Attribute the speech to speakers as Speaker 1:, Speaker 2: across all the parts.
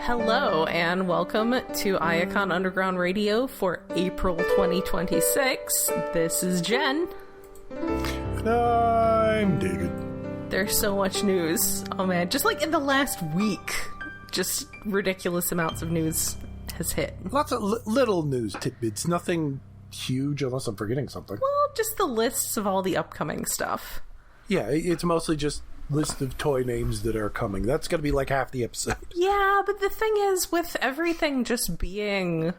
Speaker 1: Hello and welcome to Iacon Underground Radio for April 2026. This is Jen.
Speaker 2: And I'm David.
Speaker 1: There's so much news. Oh man, just like in the last week, just ridiculous amounts of news has hit.
Speaker 2: Lots of little news tidbits, nothing huge unless I'm forgetting something.
Speaker 1: Well, just the lists of all the upcoming stuff.
Speaker 2: Yeah, it's mostly just list of toy names that are coming. That's going to be like half the episode.
Speaker 1: Yeah, but the thing is, with everything just being,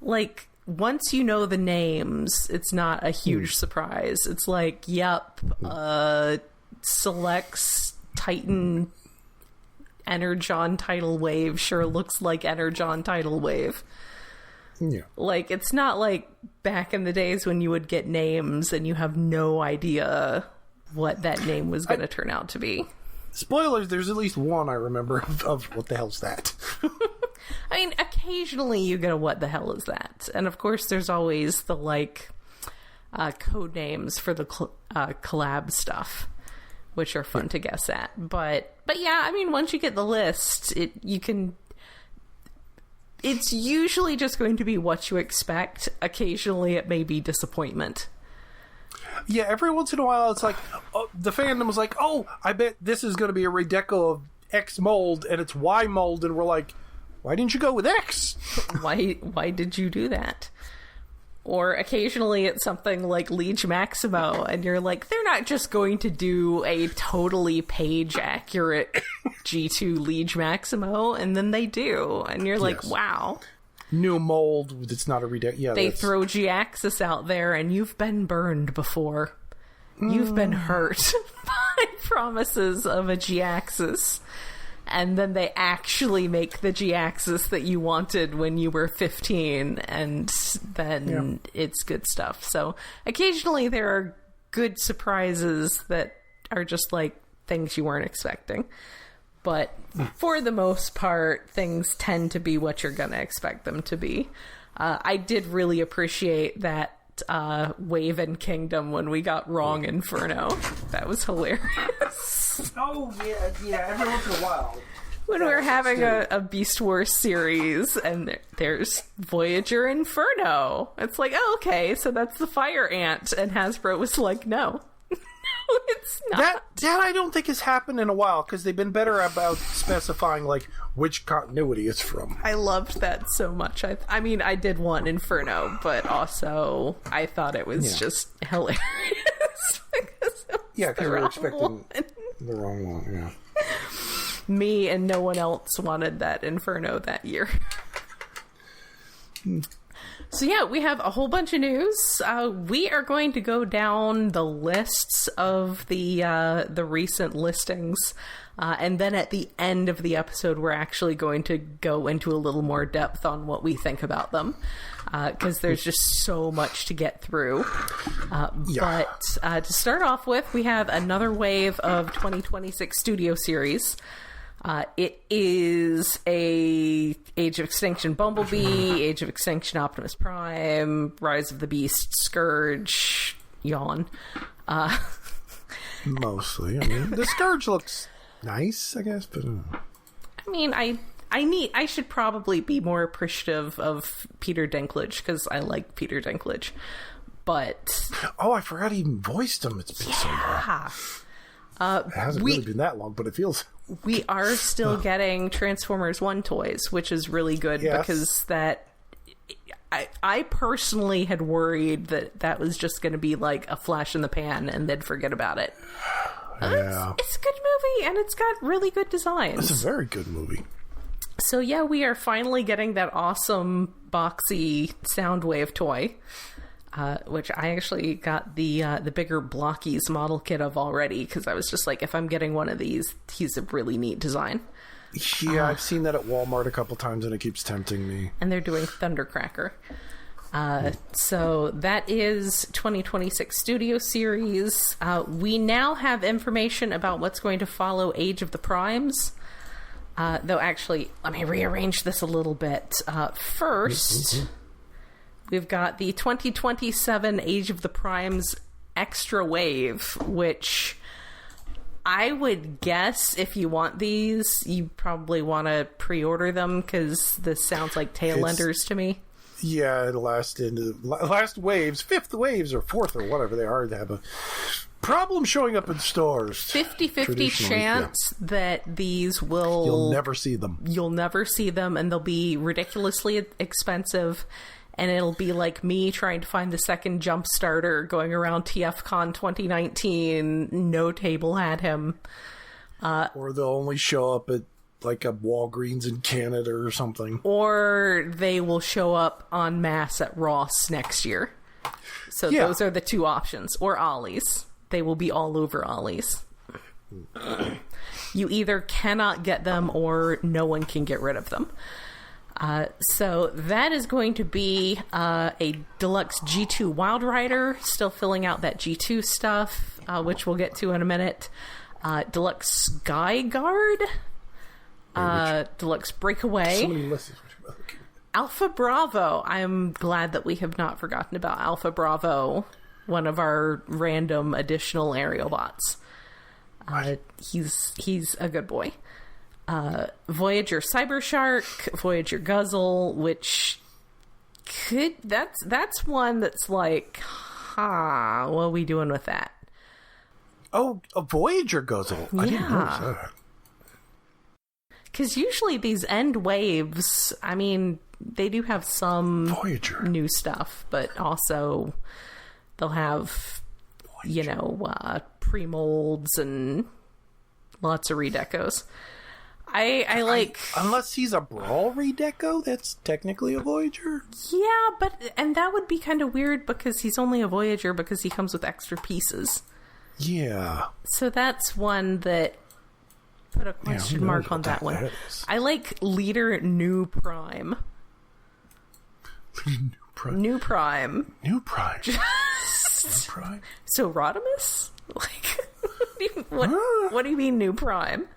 Speaker 1: like, once you know the names, it's not a huge surprise. It's like, yep, Select's Titan Energon Tidal Wave sure looks like Energon Tidal Wave.
Speaker 2: Yeah.
Speaker 1: Like, it's not like back in the days when you would get names and you have no idea what that name was going to turn out to be.
Speaker 2: Spoilers, there's at least one I remember of what the hell's that?
Speaker 1: I mean, occasionally you get a what the hell is that? And of course there's always the, like, code names for the collab stuff, which are fun to guess at. But yeah, I mean, once you get the list, it's usually just going to be what you expect. Occasionally it may be disappointment.
Speaker 2: Yeah, every once in a while it's like, the fandom was like, oh, I bet this is going to be a redeco of X mold, and it's Y mold, and we're like, why didn't you go with X?
Speaker 1: Why did you do that? Or occasionally it's something like Liege Maximo, and you're like, they're not just going to do a totally page-accurate G2 Liege Maximo, and then they do, and you're like, wow.
Speaker 2: New mold that's not a redeco. Yeah,
Speaker 1: they throw G-Axis out there, and you've been burned before. You've been hurt by promises of a G-Axis. And then they actually make the G-Axis that you wanted when you were 15, and then it's good stuff. So occasionally there are good surprises that are just like things you weren't expecting. But for the most part, things tend to be what you're going to expect them to be. I did really appreciate that Wave and Kingdom when we got wrong Inferno. That was hilarious.
Speaker 2: Oh, yeah, every once in a while.
Speaker 1: When we're having a Beast Wars series and there's Voyager Inferno. It's like, oh, okay, so that's the Fire Ant. And Hasbro was like, no. No, it's not.
Speaker 2: That I don't think has happened in a while, because they've been better about specifying, like, which continuity it's from.
Speaker 1: I loved that so much. I mean, I did want Inferno, but also I thought it was just hilarious. Because
Speaker 2: we were expecting the wrong one, yeah.
Speaker 1: Me and no one else wanted that Inferno that year. So yeah, we have a whole bunch of news. We are going to go down the lists of the recent listings, and then at the end of the episode, we're actually going to go into a little more depth on what we think about them, because there's just so much to get through. But to start off with, we have another wave of 2026 studio series. It is a Age of Extinction Bumblebee, Age of Extinction Optimus Prime, Rise of the Beast, Scourge, yawn.
Speaker 2: Mostly. I mean, the Scourge looks nice, I guess, but...
Speaker 1: I mean, I should probably be more appreciative of Peter Dinklage, because I like Peter Dinklage, but...
Speaker 2: Oh, I forgot he even voiced him. It's been so long. It hasn't really been that long, but it feels...
Speaker 1: We are still getting Transformers 1 toys, which is really good, because that... I personally had worried that was just going to be like a flash in the pan and they'd forget about it.
Speaker 2: Yeah.
Speaker 1: It's a good movie, and it's got really good designs.
Speaker 2: It's a very good movie.
Speaker 1: So yeah, we are finally getting that awesome boxy Soundwave toy. Which I actually got the bigger Blockies model kit of already, because I was just like, if I'm getting one of these, he's a really neat design.
Speaker 2: Yeah, I've seen that at Walmart a couple times, and it keeps tempting me.
Speaker 1: And they're doing Thundercracker. So that is 2026 Studio Series. We now have information about what's going to follow Age of the Primes. Though actually, let me rearrange this a little bit. First... We've got the 2027 Age of the Primes Extra Wave, which I would guess if you want these, you probably want to pre-order them, because this sounds like tail enders to me.
Speaker 2: Yeah, it'll last into last waves, fifth waves, or fourth, or whatever they are. They have a problem showing up in stores.
Speaker 1: 50-50 chance that these will...
Speaker 2: You'll never see them.
Speaker 1: You'll never see them, and they'll be ridiculously expensive, and it'll be like me trying to find the second jump starter going around TFCon 2019. No table had him.
Speaker 2: Or they'll only show up at like a Walgreens in Canada or something.
Speaker 1: Or they will show up en masse at Ross next year. So those are the two options. Or Ollie's. They will be all over Ollie's. You either cannot get them or no one can get rid of them. So that is going to be a deluxe G2 Wild Rider. Still filling out that G2 stuff, which we'll get to in a minute. Deluxe Sky Guard. Deluxe Breakaway. Alpha Bravo. I'm glad that we have not forgotten about Alpha Bravo, one of our random additional aerial bots. He's a good boy. Voyager Cybershark, Voyager Guzzle, which that's one that's like, what are we doing with that?
Speaker 2: Oh, a Voyager Guzzle. I didn't know that.
Speaker 1: Because usually these end waves, I mean, they do have some
Speaker 2: Voyager
Speaker 1: new stuff, but also they'll have, pre-molds and lots of redecos. I like...
Speaker 2: Unless he's a Brawl redeco, that's technically a Voyager?
Speaker 1: Yeah, and that would be kind of weird because he's only a Voyager because he comes with extra pieces.
Speaker 2: Yeah.
Speaker 1: So that's one that... Put a question mark on that one. I like Leader New Prime. New Prime. So Rodimus? Like, what do you mean New Prime?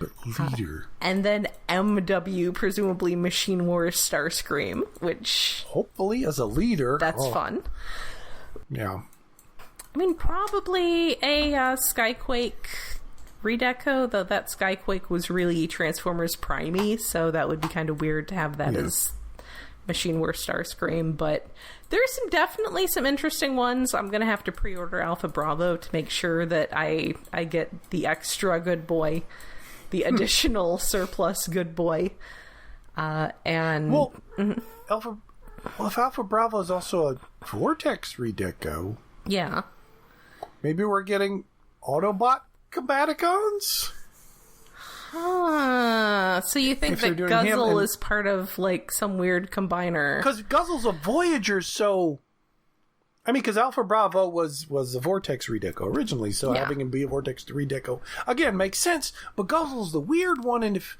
Speaker 2: But Leader.
Speaker 1: And then MW, presumably Machine Wars Starscream, which...
Speaker 2: Hopefully as a leader.
Speaker 1: That's fun.
Speaker 2: Yeah.
Speaker 1: I mean, probably a Skyquake... redeco, though that Skyquake was really Transformers Prime-y, so that would be kind of weird to have that as Machine Wars Starscream, but there's definitely some interesting ones. I'm going to have to pre-order Alpha Bravo to make sure that I get the extra good boy, the additional surplus good boy, and...
Speaker 2: Well, if Alpha Bravo is also a Vortex redeco...
Speaker 1: Yeah.
Speaker 2: Maybe we're getting Autobot Combaticons?
Speaker 1: So you think that Guzzle is part of, like, some weird combiner?
Speaker 2: Because Guzzle's a Voyager, so... I mean, because Alpha Bravo was a Vortex redeco originally, so having him be a Vortex redeco, again, makes sense, but Guzzle's the weird one, and if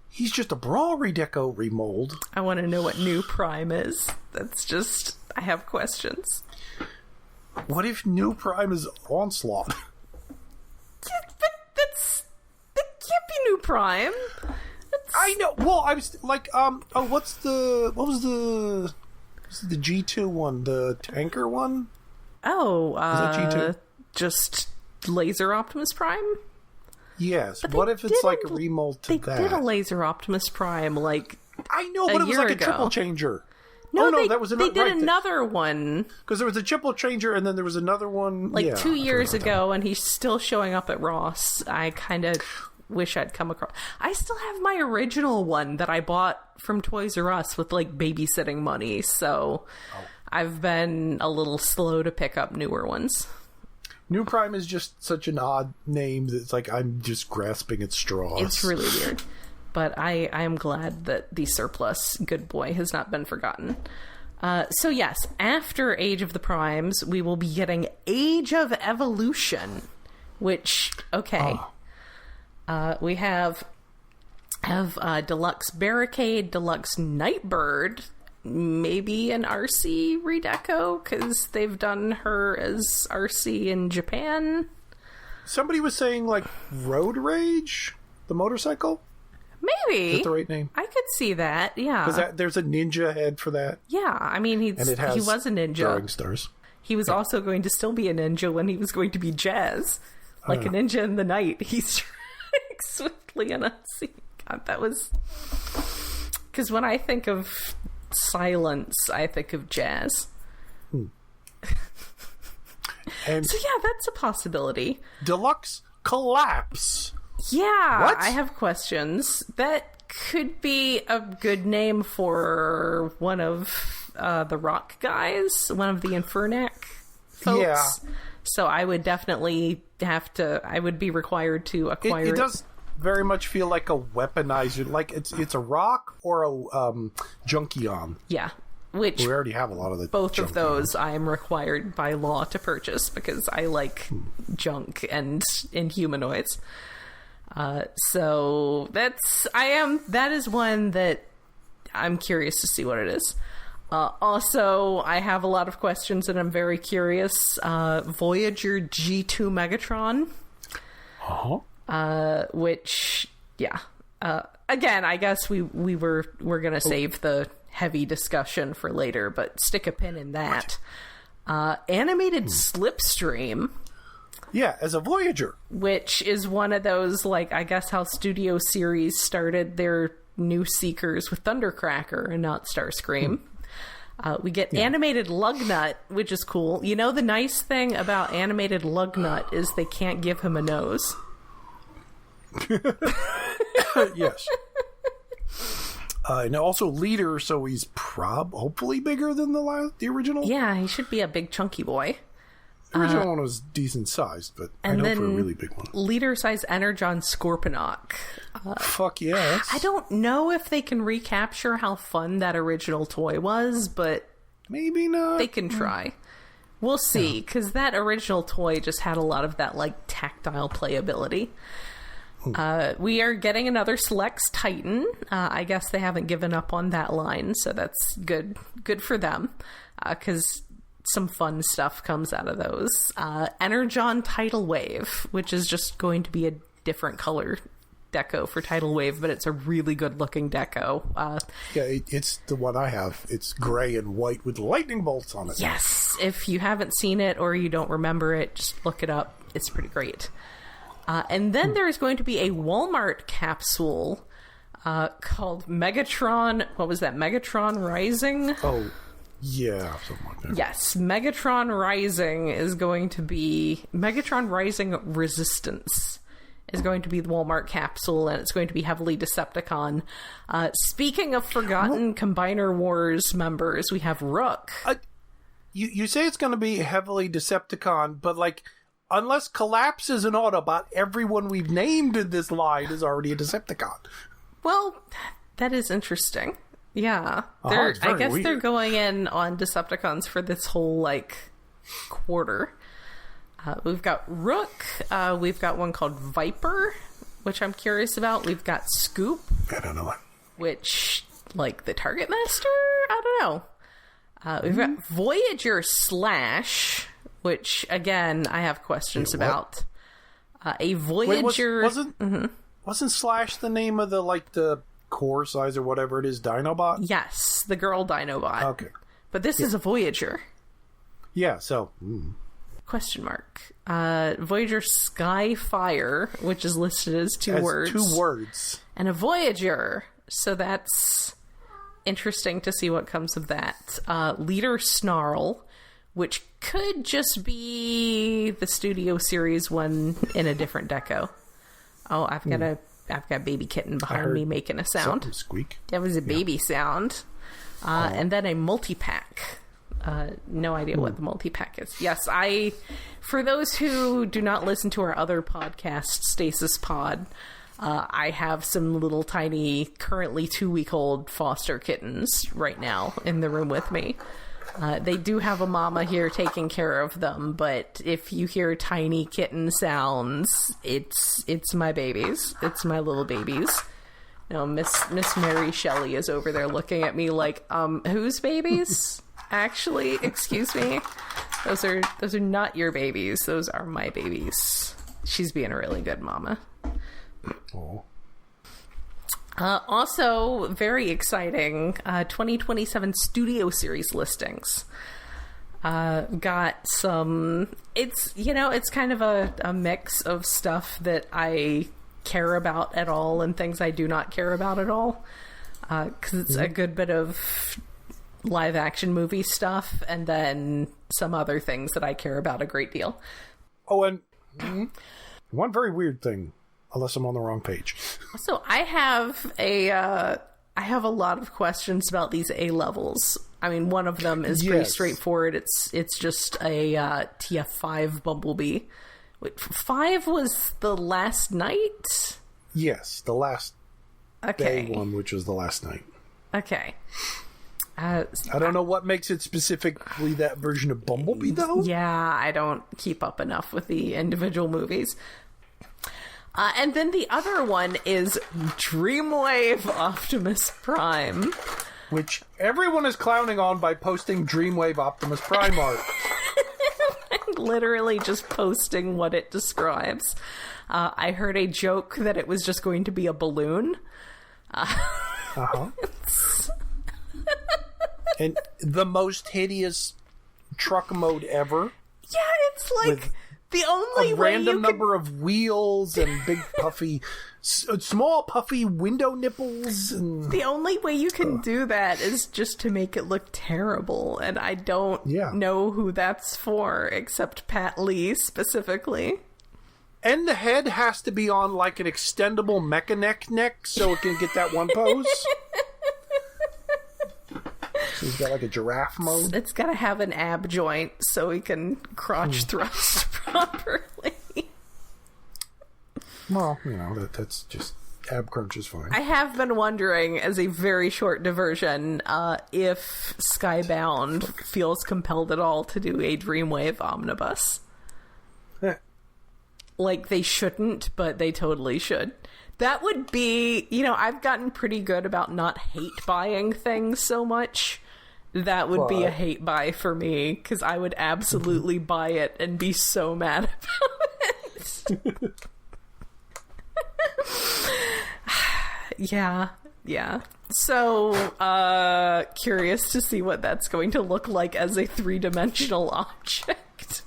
Speaker 2: he's just a Brawl redeco remold...
Speaker 1: I want to know what New Prime is. That's just... I have questions.
Speaker 2: What if New Prime is Onslaught?
Speaker 1: But that can't be New Prime.
Speaker 2: I know. Well, I was like, what was the G2 one? The tanker one?
Speaker 1: Oh,
Speaker 2: is that G2?
Speaker 1: Just Laser Optimus Prime?
Speaker 2: Yes. What if it's like a remold to that?
Speaker 1: They did a Laser Optimus Prime, like,
Speaker 2: I know, but it was like a triple changer.
Speaker 1: No,
Speaker 2: that was
Speaker 1: they did another one.
Speaker 2: Because there was a triple changer, and then there was another one...
Speaker 1: Like 2 years ago, and he's still showing up at Ross. I kind of wish I'd come across... I still have my original one that I bought from Toys R Us with, like, babysitting money, so I've been a little slow to pick up newer ones.
Speaker 2: New Prime is just such an odd name that it's like I'm just grasping at straws.
Speaker 1: It's really weird. But I am glad that the surplus good boy has not been forgotten. So yes, after Age of the Primes, we will be getting Age of Evolution, which, we have Deluxe Barricade, Deluxe Nightbird, maybe an RC redeco, because they've done her as RC in Japan.
Speaker 2: Somebody was saying, like, Road Rage, the motorcycle?
Speaker 1: Maybe.
Speaker 2: Is that the right name?
Speaker 1: I could see that, yeah.
Speaker 2: Because there's a ninja head for that.
Speaker 1: Yeah, I mean, he was a ninja.
Speaker 2: Throwing stars.
Speaker 1: He was also going to still be a ninja when he was going to be Jazz. Like a ninja in the night, he strikes swiftly and unseen. God, that was... Because when I think of silence, I think of jazz.
Speaker 2: And
Speaker 1: so yeah, that's a possibility.
Speaker 2: Deluxe Collapse.
Speaker 1: Yeah,
Speaker 2: What?
Speaker 1: I have questions. That could be a good name for one of the rock guys, one of the Infernac folks.
Speaker 2: Yeah.
Speaker 1: So I would definitely I would be required to acquire it.
Speaker 2: It does very much feel like a weaponizer, like it's a rock or a Junkion.
Speaker 1: Yeah. Which
Speaker 2: We already have a lot of the
Speaker 1: both of
Speaker 2: Junkion.
Speaker 1: those I am required by law to purchase because I like junk and humanoids. So that is one that I'm curious to see what it is. Also, I have a lot of questions and I'm very curious. Voyager G2 Megatron.
Speaker 2: Uh-huh.
Speaker 1: Which, yeah. Again, I guess we're gonna save the heavy discussion for later, but stick a pin in that. Animated Slipstream.
Speaker 2: Yeah, as a Voyager.
Speaker 1: Which is one of those, like, I guess how Studio Series started their new Seekers with Thundercracker and not Starscream. We get Animated Lugnut, which is cool. You know, the nice thing about Animated Lugnut is they can't give him a nose.
Speaker 2: Yes. And also Leader, so he's hopefully bigger than the original.
Speaker 1: Yeah, he should be a big chunky boy.
Speaker 2: The original one was decent sized, but I'd hope for a really big one.
Speaker 1: Leader size Energon Scorponok.
Speaker 2: Fuck yes.
Speaker 1: I don't know if they can recapture how fun that original toy was, but
Speaker 2: Maybe not.
Speaker 1: they can try. We'll see, because that original toy just had a lot of that, like, tactile playability. We are getting another Selects Titan. I guess they haven't given up on that line, so that's good for them, because some fun stuff comes out of those. Energon Tidal Wave, which is just going to be a different color deco for Tidal Wave, but it's a really good looking deco.
Speaker 2: It's the one I have. It's gray and white with lightning bolts on it.
Speaker 1: Yes, if you haven't seen it or you don't remember it, just look it up. It's pretty great. And then there's going to be a Walmart capsule called Megatron. What was that? Megatron Rising?
Speaker 2: Oh, yeah, something like that.
Speaker 1: Yes, Megatron Rising is going to be... Megatron Rising Resistance is going to be the Walmart capsule, and it's going to be heavily Decepticon. Speaking of forgotten Combiner Wars members, we have Rook.
Speaker 2: You say it's going to be heavily Decepticon, but, like, unless Collapse is an Autobot, everyone we've named in this line is already a Decepticon.
Speaker 1: Well, that is interesting. Yeah.
Speaker 2: It's very
Speaker 1: I guess
Speaker 2: weird.
Speaker 1: they're going in on Decepticons for this whole, like, quarter. We've got Rook. We've got one called Viper, which I'm curious about. We've got Scoop.
Speaker 2: I don't know.
Speaker 1: Which, like, the Target Master? I don't know. We've got Voyager Slash, which, again, I have questions about. A Voyager...
Speaker 2: Wasn't Slash the name of the core size or whatever it is, Dinobot?
Speaker 1: Yes, the girl Dinobot.
Speaker 2: Okay.
Speaker 1: But this is a Voyager.
Speaker 2: Yeah, so...
Speaker 1: Question mark. Voyager Skyfire, which is listed as two words.
Speaker 2: 2 words.
Speaker 1: And a Voyager. So that's interesting to see what comes of that. Leader Snarl, which could just be the Studio Series one in a different deco. Oh, I've got Baby Kitten behind me making a sound.
Speaker 2: Something squeak.
Speaker 1: That was a baby sound. And then a multi-pack. No idea what the multi-pack is. Yes, for those who do not listen to our other podcast, Stasis Pod, I have some little tiny, currently 2-week-old foster kittens right now in the room with me. They do have a mama here taking care of them, but if you hear tiny kitten sounds, it's my babies. It's my little babies. No, Miss Mary Shelley is over there looking at me like, whose babies? Actually, excuse me. Those are not your babies. Those are my babies. She's being a really good mama.
Speaker 2: Oh.
Speaker 1: Also, very exciting, 2027 Studio Series listings. Got some... It's kind of a mix of stuff that I care about at all and things I do not care about at all. Because it's a good bit of live-action movie stuff, and then some other things that I care about a great deal.
Speaker 2: Oh, and one very weird thing, unless I'm on the wrong page.
Speaker 1: So I have a lot of questions about these A-levels. I mean, one of them is pretty straightforward. It's just a TF5 Bumblebee. Wait, 5 was the last night?
Speaker 2: Yes, the last day one, which was the last night.
Speaker 1: Okay.
Speaker 2: I don't know what makes it specifically that version of Bumblebee, though.
Speaker 1: Yeah, I don't keep up enough with the individual movies. And then the other one is Dreamwave Optimus Prime.
Speaker 2: Which everyone is clowning on by posting Dreamwave Optimus Prime art.
Speaker 1: I'm literally just posting what it describes. I heard a joke that it was just going to be a balloon.
Speaker 2: And the most hideous truck mode ever.
Speaker 1: Yeah, it's like the only way
Speaker 2: random number of wheels and big puffy, small puffy window nipples. And
Speaker 1: the only way you can do that is just to make it look terrible, and I don't know who that's for, except Pat Lee specifically.
Speaker 2: And the head has to be on like an extendable mecha neck so it can get that one pose. So he's got like a giraffe mode.
Speaker 1: It's got to have an ab joint so he can crotch thrust properly.
Speaker 2: Well, that's just ab crunch is fine.
Speaker 1: I have been wondering, as a very short diversion, if Skybound feels compelled at all to do a Dreamwave omnibus. Like, they shouldn't, but they totally should. That would be, I've gotten pretty good about not hate buying things so much. That would be a hate buy for me, because I would absolutely buy it and be so mad about it. Yeah. So, curious to see what that's going to look like as a 3-dimensional object.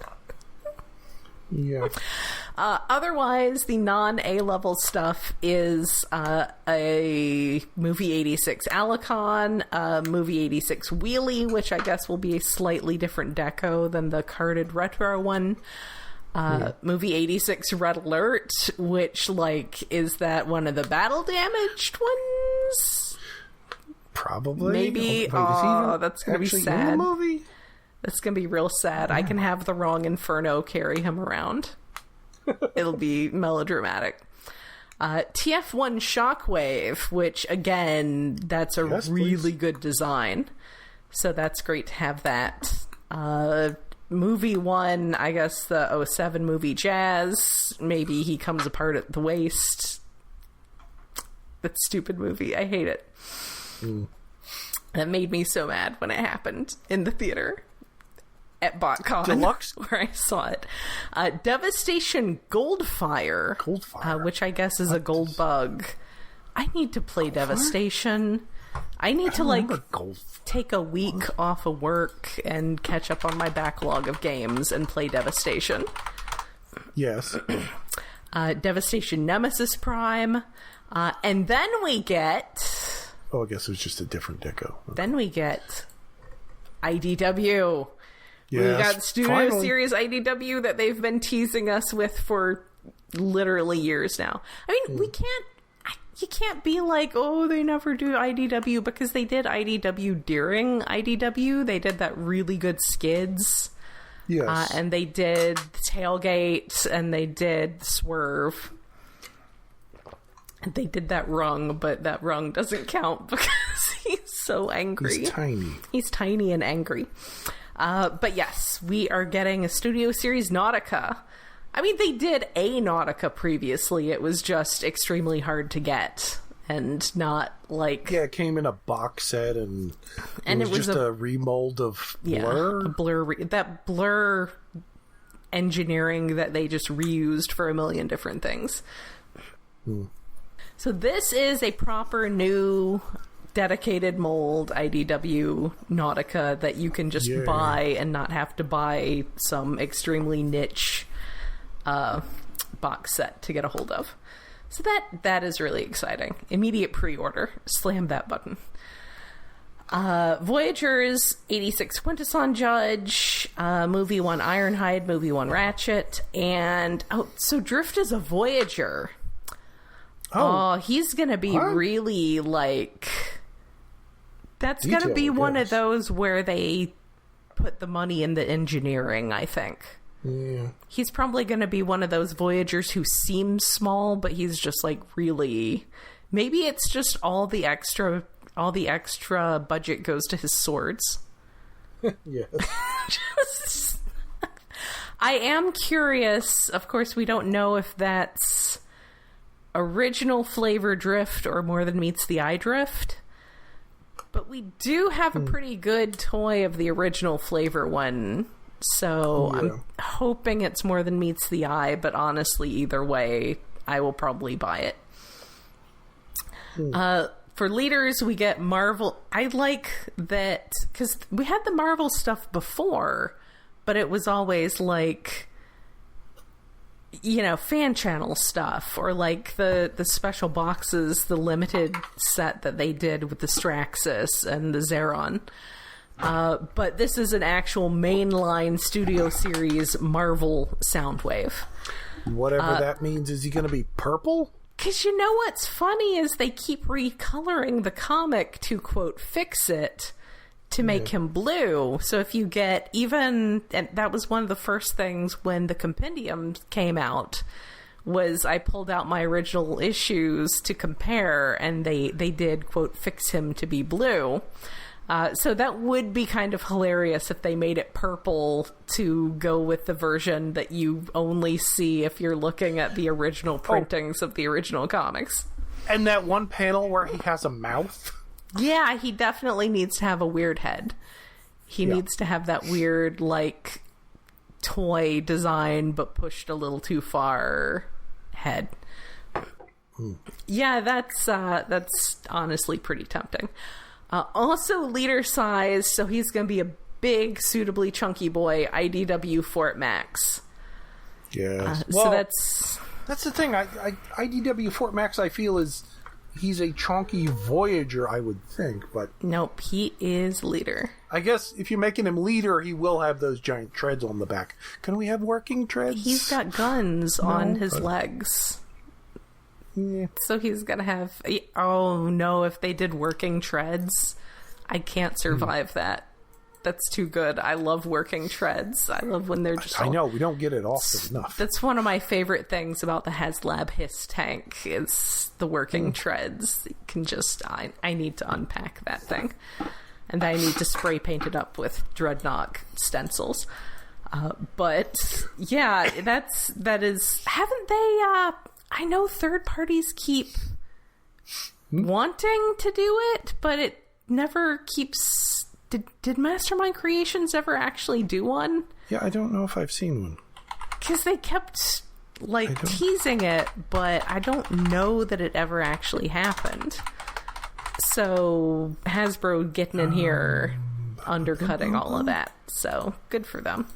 Speaker 2: Yeah.
Speaker 1: Otherwise, the non-A-level stuff is a Movie 86 Iacon, a Movie 86 Wheelie, which I guess will be a slightly different deco than the carded retro one. Movie 86 Red Alert, which, is that one of the battle damaged ones?
Speaker 2: Probably.
Speaker 1: Maybe. That's going to be sad.
Speaker 2: In the movie?
Speaker 1: That's going to be real sad. I can have the wrong Inferno carry him around. It'll be melodramatic. TF1 Shockwave, which, again, that's a really good design. So that's great to have that. Movie 1, I guess the 07 movie Jazz. Maybe he comes apart at the waist. That stupid movie. I hate it. That made me so mad when it happened in the theater. At BotCon,
Speaker 2: Deluxe,
Speaker 1: where I saw it. Devastation Goldfire, which I guess is a gold bug. I need to play Devastation. I need to take a week off of work and catch up on my backlog of games and play Devastation.
Speaker 2: Yes.
Speaker 1: Devastation Nemesis Prime. And then we get...
Speaker 2: Oh, I guess it was just a different deco. Okay.
Speaker 1: Then we get IDW.
Speaker 2: Yes,
Speaker 1: we got Studio Series IDW that they've been teasing us with for literally years now. I mean, you can't be like, oh, they never do IDW, because they did IDW during IDW. They did that really good Skids.
Speaker 2: Yes.
Speaker 1: And they did Tailgate, and they did Swerve. They did that Rung, but that Rung doesn't count because he's so angry.
Speaker 2: He's tiny.
Speaker 1: He's tiny and angry. But yes, we are getting a Studio Series Nautica. I mean, they did a Nautica previously. It was just extremely hard to get and not like...
Speaker 2: Yeah, it came in a box set and it was just a remold of Blur.
Speaker 1: Yeah, that Blur engineering that they just reused for a million different things. So this is a proper new dedicated mold IDW Nautica that you can just buy and not have to buy some extremely niche box set to get a hold of. So that is really exciting. Immediate pre-order. Slam that button. Voyagers, 86 Quintesson Judge, movie 1 Ironhide, movie 1 Ratchet, and so Drift is a Voyager. Oh, he's gonna be really like, that's gonna be one of those where they put the money in the engineering, I think.
Speaker 2: Yeah.
Speaker 1: He's probably gonna be one of those Voyagers who seems small, but he's just like really, maybe it's just all the extra budget goes to his swords.
Speaker 2: Yes.
Speaker 1: I am curious. Of course, we don't know if that's original flavor Drift or More Than Meets the Eye Drift. But we do have a pretty good toy of the original flavor one. So I'm hoping it's More Than Meets the Eye. But honestly, either way, I will probably buy it. For leaders, we get Marvel. I like that because we had the Marvel stuff before, but it was always like, you know, fan channel stuff or like the special boxes, the limited set that they did with the Straxus and the Zeron. But this is an actual mainline studio series Marvel Soundwave.
Speaker 2: Whatever that means. Is he going to be purple?
Speaker 1: Because you know what's funny is they keep recoloring the comic to, quote, fix it to make him blue. So if you get even... And that was one of the first things when the compendium came out, was I pulled out my original issues to compare, and they did, quote, fix him to be blue. So that would be kind of hilarious if they made it purple to go with the version that you only see if you're looking at the original printings of the original comics.
Speaker 2: And that one panel where he has a mouth?
Speaker 1: Yeah, he definitely needs to have a weird head. He needs to have that weird, like, toy design but pushed a little too far head. Yeah, that's honestly pretty tempting. Also leader size, so he's going to be a big, suitably chunky boy, IDW Fort Max.
Speaker 2: Yes.
Speaker 1: So
Speaker 2: that's the thing. IDW Fort Max, I feel, he's a chunky Voyager, I would think, but...
Speaker 1: Nope, he is leader.
Speaker 2: I guess if you're making him leader, he will have those giant treads on the back. Can we have working treads?
Speaker 1: He's got guns on his legs.
Speaker 2: Yeah.
Speaker 1: So he's gonna have... Oh, no, if they did working treads, I can't survive that. That's too good. I love working treads. I love when they're just...
Speaker 2: I know, we don't get it often enough.
Speaker 1: That's one of my favorite things about the HasLab Hiss tank is the working treads. You can just... I need to unpack that thing. And I need to spray paint it up with Dreadnought stencils. But, yeah, that is... Haven't they... I know third parties keep wanting to do it, but it never keeps... Did Mastermind Creations ever actually do one?
Speaker 2: Yeah, I don't know if I've seen one.
Speaker 1: Because they kept, like, teasing it, but I don't know that it ever actually happened. So, Hasbro getting in here, undercutting all of that. So, good for them.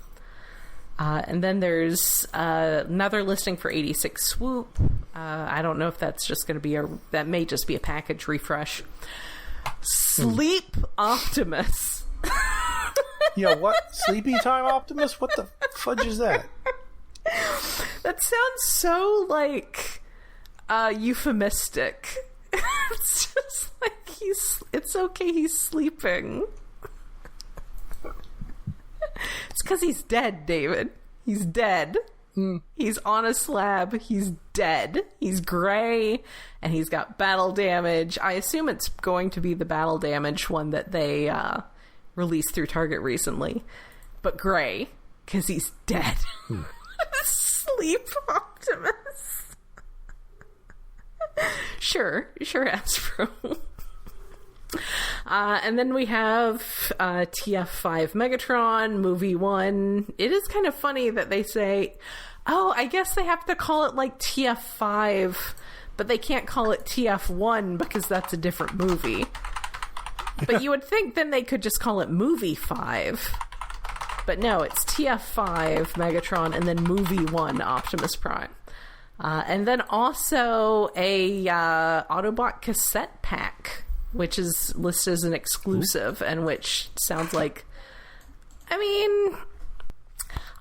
Speaker 1: And then there's another listing for 86 Swoop. I don't know if that's just going to be that may just be a package refresh. Sleep Optimus.
Speaker 2: Yeah, what? Sleepy Time Optimus? What the fudge is that?
Speaker 1: That sounds so, like, euphemistic. It's just like it's okay, he's sleeping. It's because he's dead, David. He's dead. He's on a slab. He's dead. He's gray, and he's got battle damage. I assume it's going to be the battle damage one that they released through Target recently. But gray, because he's dead. Sleep Optimus. Sure, Hasbro. And then we have TF5 Megatron, movie 1. It is kind of funny that they say, oh, I guess they have to call it like TF5, but they can't call it TF1 because that's a different movie. But you would think then they could just call it Movie 5. But no, it's TF5 Megatron and then Movie 1 Optimus Prime. And then also a Autobot cassette pack, which is listed as an exclusive, and which sounds like... I mean,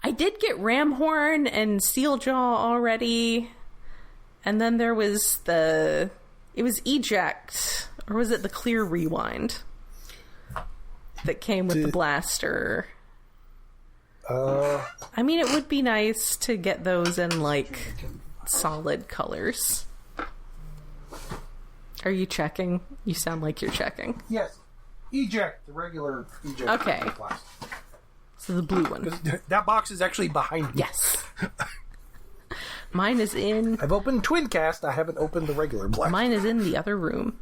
Speaker 1: I did get Ramhorn and Steeljaw already, and then there was it was Eject, or was it the Clear Rewind that came with the blaster? I mean, it would be nice to get those in, like, solid colors. Are you checking? You sound like you're checking.
Speaker 2: Yes. Eject, the regular Eject.
Speaker 1: Okay. So the blue one.
Speaker 2: That box is actually behind me.
Speaker 1: Yes. Mine is in...
Speaker 2: I've opened Twincast. I haven't opened the regular black.
Speaker 1: Mine is in the other room.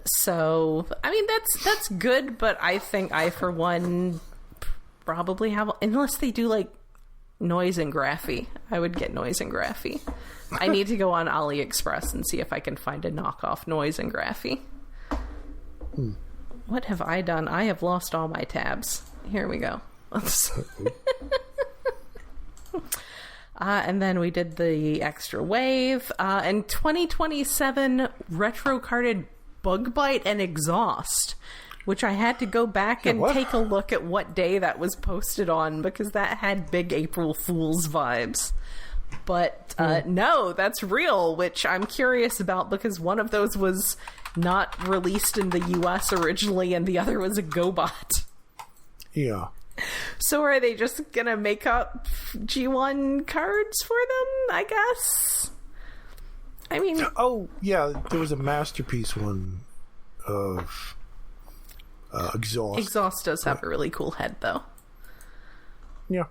Speaker 1: So, I mean, that's good, but I think I, for one, probably have... Unless they do, like, Noise and Graphy. I would get Noise and Graphy. I need to go on AliExpress and see if I can find a knockoff Noise and Graphy. What have I done? I have lost all my tabs. Here we go. And then we did the extra wave. And 2027 retro-carded Bug Bite and Exhaust, which I had to go back and take a look at what day that was posted on, because that had big April Fool's vibes. But no, that's real, which I'm curious about, because one of those was not released in the US originally, and the other was a GoBot.
Speaker 2: Yeah.
Speaker 1: So are they just gonna make up G1 cards for them, I guess? I mean...
Speaker 2: Oh, yeah, there was a Masterpiece one of Exhaust.
Speaker 1: Exhaust does have a really cool head, though.
Speaker 2: Yeah.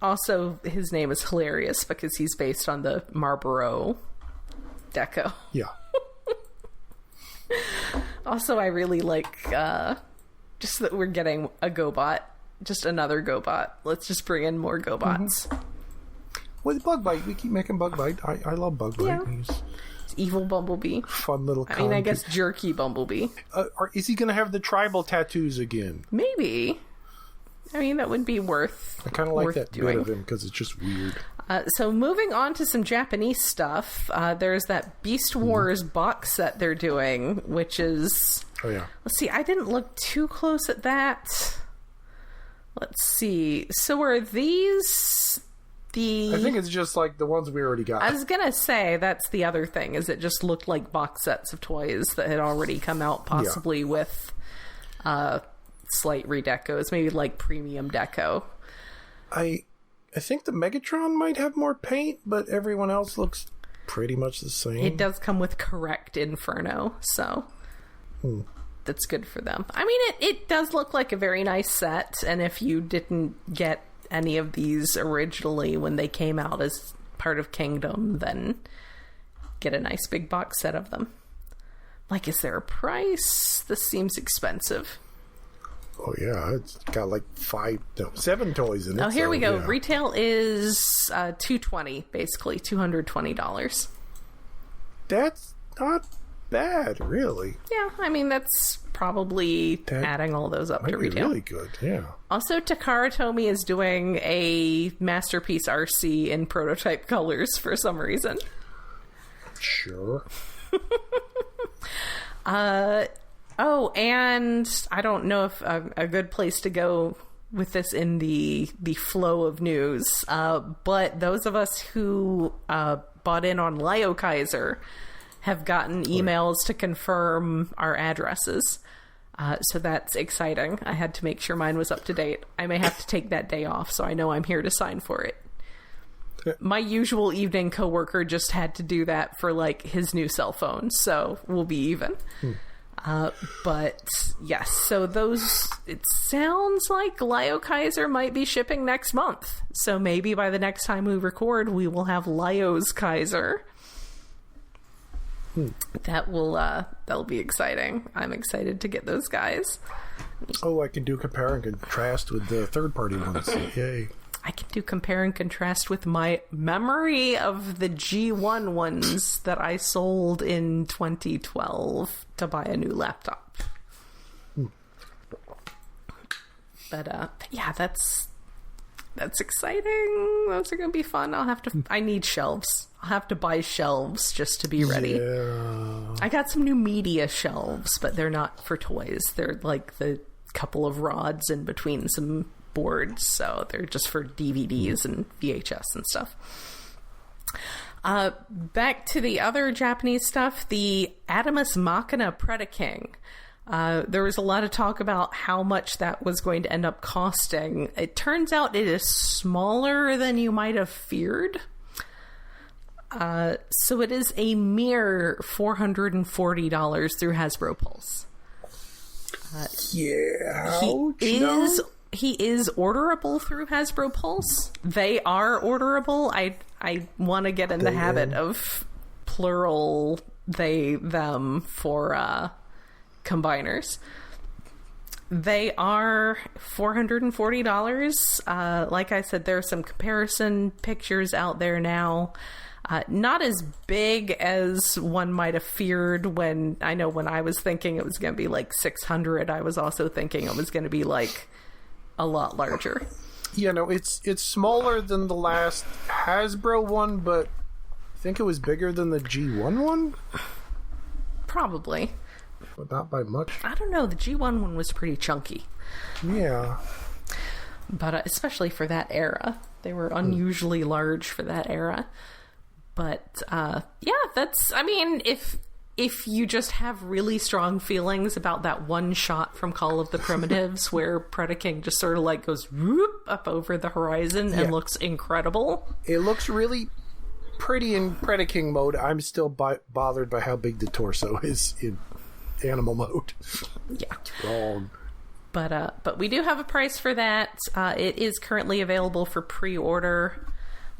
Speaker 1: Also, his name is hilarious because he's based on the Marlboro deco.
Speaker 2: Yeah.
Speaker 1: Also, I really like just that we're getting a GoBot. Just another GoBot. Let's just bring in more GoBots.
Speaker 2: Mm-hmm. With Bug Bite, we keep making Bug Bite. I love Bug Bite.
Speaker 1: Yeah. It's evil Bumblebee.
Speaker 2: Fun little
Speaker 1: I mean, I guess jerky Bumblebee.
Speaker 2: Is he going to have the tribal tattoos again?
Speaker 1: Maybe. I mean, that would be worth
Speaker 2: I kind of like that
Speaker 1: doing.
Speaker 2: bit of him because it's just weird.
Speaker 1: So moving on to some Japanese stuff, there's that Beast Wars box set they're doing, which is...
Speaker 2: Oh, yeah.
Speaker 1: Let's see, I didn't look too close at that. Let's see. So are these the...
Speaker 2: I think it's just like the ones we already got.
Speaker 1: I was going to say, that's the other thing, is it just looked like box sets of toys that had already come out, possibly with slight redecos, maybe like premium deco.
Speaker 2: I think the Megatron might have more paint, but everyone else looks pretty much the same.
Speaker 1: It does come with correct Inferno, so that's good for them. I mean, it does look like a very nice set, and if you didn't get any of these originally when they came out as part of Kingdom, then get a nice big box set of them. Like, is there a price? This seems expensive.
Speaker 2: Oh, yeah. It's got like 7 toys in it.
Speaker 1: Oh, here we go.
Speaker 2: Yeah.
Speaker 1: Retail is $220, basically. $220.
Speaker 2: That's not bad, really.
Speaker 1: Yeah, I mean, that's probably adding all those up to retail.
Speaker 2: Really good, yeah.
Speaker 1: Also, Takara Tomy is doing a Masterpiece RC in prototype colors for some reason.
Speaker 2: Sure.
Speaker 1: Oh, and I don't know if a good place to go with this in the flow of news, but those of us who bought in on Leo Kaiser have gotten emails to confirm our addresses. So that's exciting. I had to make sure mine was up to date. I may have to take that day off, so I know I'm here to sign for it. My usual evening coworker just had to do that for like his new cell phone, so we'll be even. But yes, so it sounds like Leo Kaiser might be shipping next month. So maybe by the next time we record, we will have Leo's Kaiser. That'll be exciting. I'm excited to get those guys.
Speaker 2: Oh, I can do compare and contrast with the third-party ones. Yay.
Speaker 1: I can do compare and contrast with my memory of the G1 ones that I sold in 2012 to buy a new laptop. But yeah, that's exciting. Those are going to be fun. I need shelves. I'll have to buy shelves just to be ready.
Speaker 2: Yeah.
Speaker 1: I got some new media shelves, but they're not for toys. They're like the couple of rods in between some boards, so they're just for DVDs and VHS and stuff. Back to the other Japanese stuff, the Adamus Machina Predaking. There was a lot of talk about how much that was going to end up costing. It turns out it is smaller than you might have feared. So it is a mere $440 through Hasbro Pulse. He is orderable through Hasbro Pulse. They are orderable. I want to get in the habit of plural they, them for combiners. They are $440. Like I said, there are some comparison pictures out there now. Not as big as one might have feared. When I was thinking it was going to be like 600, I was also thinking it was going to be like a lot larger.
Speaker 2: Yeah, no, it's smaller than the last Hasbro one, but I think it was bigger than the G1 one?
Speaker 1: Probably.
Speaker 2: But not by much.
Speaker 1: I don't know, the G1 one was pretty chunky.
Speaker 2: Yeah.
Speaker 1: But especially for that era. They were unusually large for that era. But, yeah, that's, I mean, if you just have really strong feelings about that one shot from Call of the Primitives where Predaking just sort of like goes whoop up over the horizon and looks incredible.
Speaker 2: It looks really pretty in Predaking mode. I'm still bothered by how big the torso is in animal mode.
Speaker 1: Yeah.
Speaker 2: It's wrong.
Speaker 1: But we do have a price for that. It is currently available for pre-order.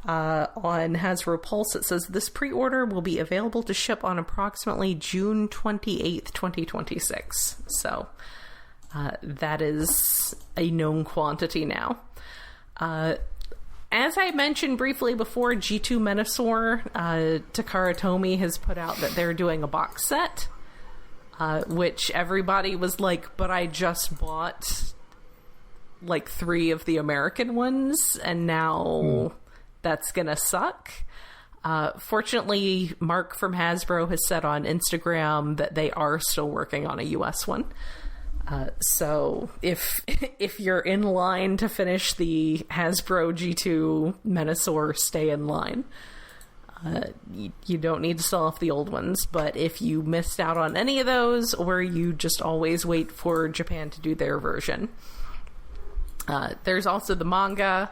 Speaker 1: On Hasbro Pulse, it says this pre-order will be available to ship on approximately June 28th, 2026. So that is a known quantity now. As I mentioned briefly before, G2 Menasor, Takara Tomy has put out that they're doing a box set, which everybody was like, but I just bought like 3 of the American ones, and now... that's gonna suck. Fortunately, Mark from Hasbro has said on Instagram that they are still working on a US one. So if you're in line to finish the Hasbro G2 Menasor, stay in line. You don't need to sell off the old ones, but if you missed out on any of those, or you just always wait for Japan to do their version. There's also the manga.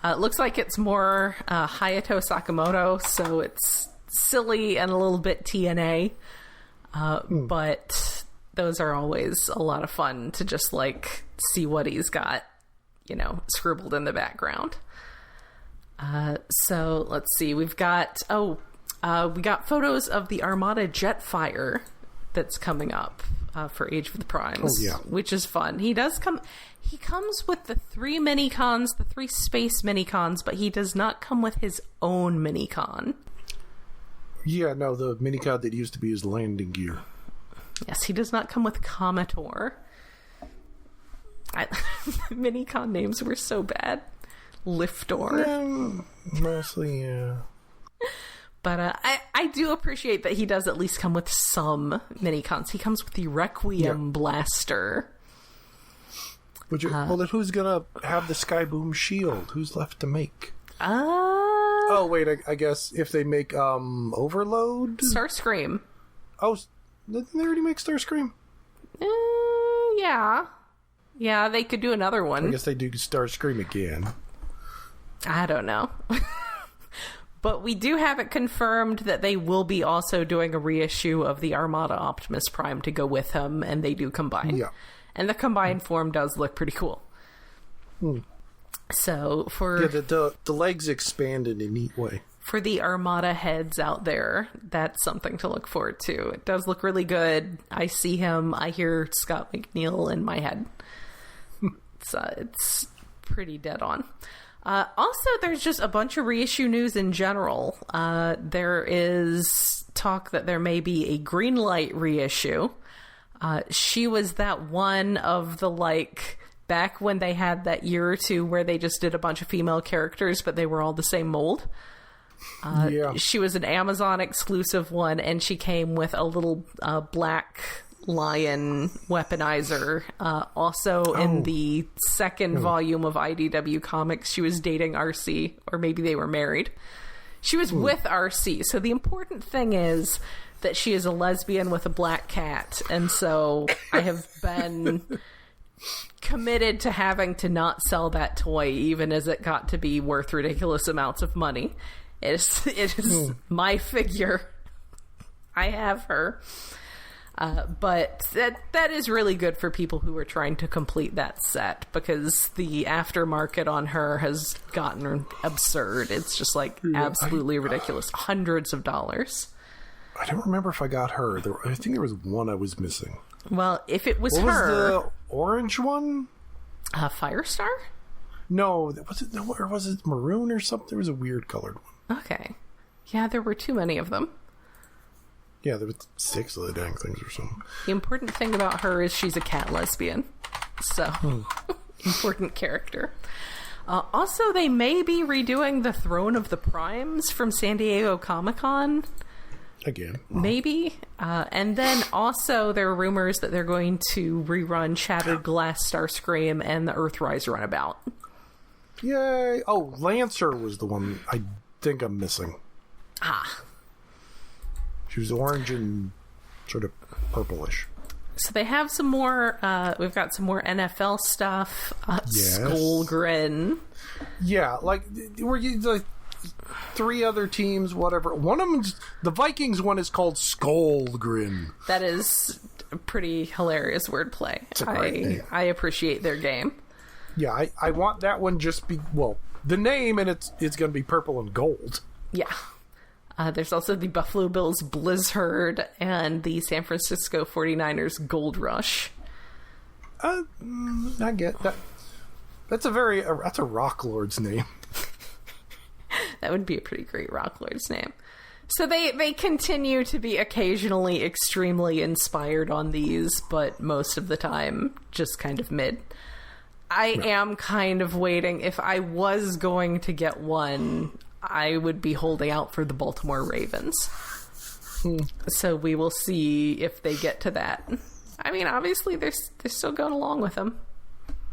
Speaker 1: It looks like it's more Hayato Sakamoto, so it's silly and a little bit TNA. But those are always a lot of fun to just, like, see what he's got, scribbled in the background. So, let's see. We got photos of the Armada Jetfire that's coming up for Age of the Primes, which is fun. He comes with the 3 minicons, the 3 space minicons, but he does not come with his own minicon.
Speaker 2: Yeah, no, the minicon that used to be his landing gear.
Speaker 1: Yes, he does not come with Commodore. Minicon names were so bad. Liftor.
Speaker 2: Mostly, yeah.
Speaker 1: But I do appreciate that he does at least come with some minicons. He comes with the Requiem Blaster.
Speaker 2: Well, then who's gonna have the Skyboom shield? Who's left to make?
Speaker 1: Oh,
Speaker 2: wait, I guess if they make Overload?
Speaker 1: Starscream.
Speaker 2: Oh, didn't they already make Starscream?
Speaker 1: Yeah. Yeah, they could do another one.
Speaker 2: I guess they do Starscream again.
Speaker 1: I don't know. But we do have it confirmed that they will be also doing a reissue of the Armada Optimus Prime to go with him, and they do combine.
Speaker 2: Yeah.
Speaker 1: And the combined form does look pretty cool. So for
Speaker 2: the legs expand in a neat way.
Speaker 1: For the Armada heads out there, that's something to look forward to. It does look really good. I see him. I hear Scott McNeil in my head. It's pretty dead on. Also, there's just a bunch of reissue news in general. There is talk that there may be a Greenlight reissue. She was that one of the, like, back when they had that year or two where they just did a bunch of female characters, but they were all the same mold. She was an Amazon exclusive one, and she came with a little black lion weaponizer. Also, in the second volume of IDW Comics, she was dating RC, or maybe they were married. She was with RC. So the important thing is that she is a lesbian with a black cat, and so I have been committed to having to not sell that toy, even as it got to be worth ridiculous amounts of money. It is my figure. I have her. But that is really good for people who are trying to complete that set, because the aftermarket on her has gotten absurd. It's just like absolutely ridiculous. Hundreds of dollars.
Speaker 2: I don't remember if I got her. I think there was one I was missing.
Speaker 1: Well, if it was
Speaker 2: what
Speaker 1: her...
Speaker 2: was the orange one?
Speaker 1: Firestar?
Speaker 2: No, or was it maroon or something? There was a weird colored one.
Speaker 1: Okay. Yeah, there were too many of them.
Speaker 2: Yeah, there were 6 of the dang things or something.
Speaker 1: The important thing about her is she's a cat lesbian. So, important character. Also, they may be redoing the Throne of the Primes from San Diego Comic-Con.
Speaker 2: Again.
Speaker 1: Maybe. And then also there are rumors that they're going to rerun Shattered Glass Starscream and the Earthrise Runabout.
Speaker 2: Yay. Oh, Lancer was the one I think I'm missing. She was orange and sort of purplish.
Speaker 1: So they have some more, we've got some more NFL stuff.
Speaker 2: Yes.
Speaker 1: Skullgrin.
Speaker 2: Yeah, like 3 other teams, whatever. One of them, the Vikings one, is called Skullgrin.
Speaker 1: That is a pretty hilarious wordplay.
Speaker 2: It's a great name.
Speaker 1: I appreciate their game.
Speaker 2: Yeah, I want that one just be, well, the name, and it's going to be purple and gold.
Speaker 1: Yeah. There's also the Buffalo Bills Blizzard and the San Francisco 49ers Gold Rush.
Speaker 2: I get that. That's a Rock Lord's name.
Speaker 1: That would be a pretty great Rock Lord's name. So they continue to be occasionally extremely inspired on these, but most of the time just kind of mid. I am kind of waiting. If I was going to get one, I would be holding out for the Baltimore Ravens. So we will see if they get to that. I mean, obviously they're still going along with them.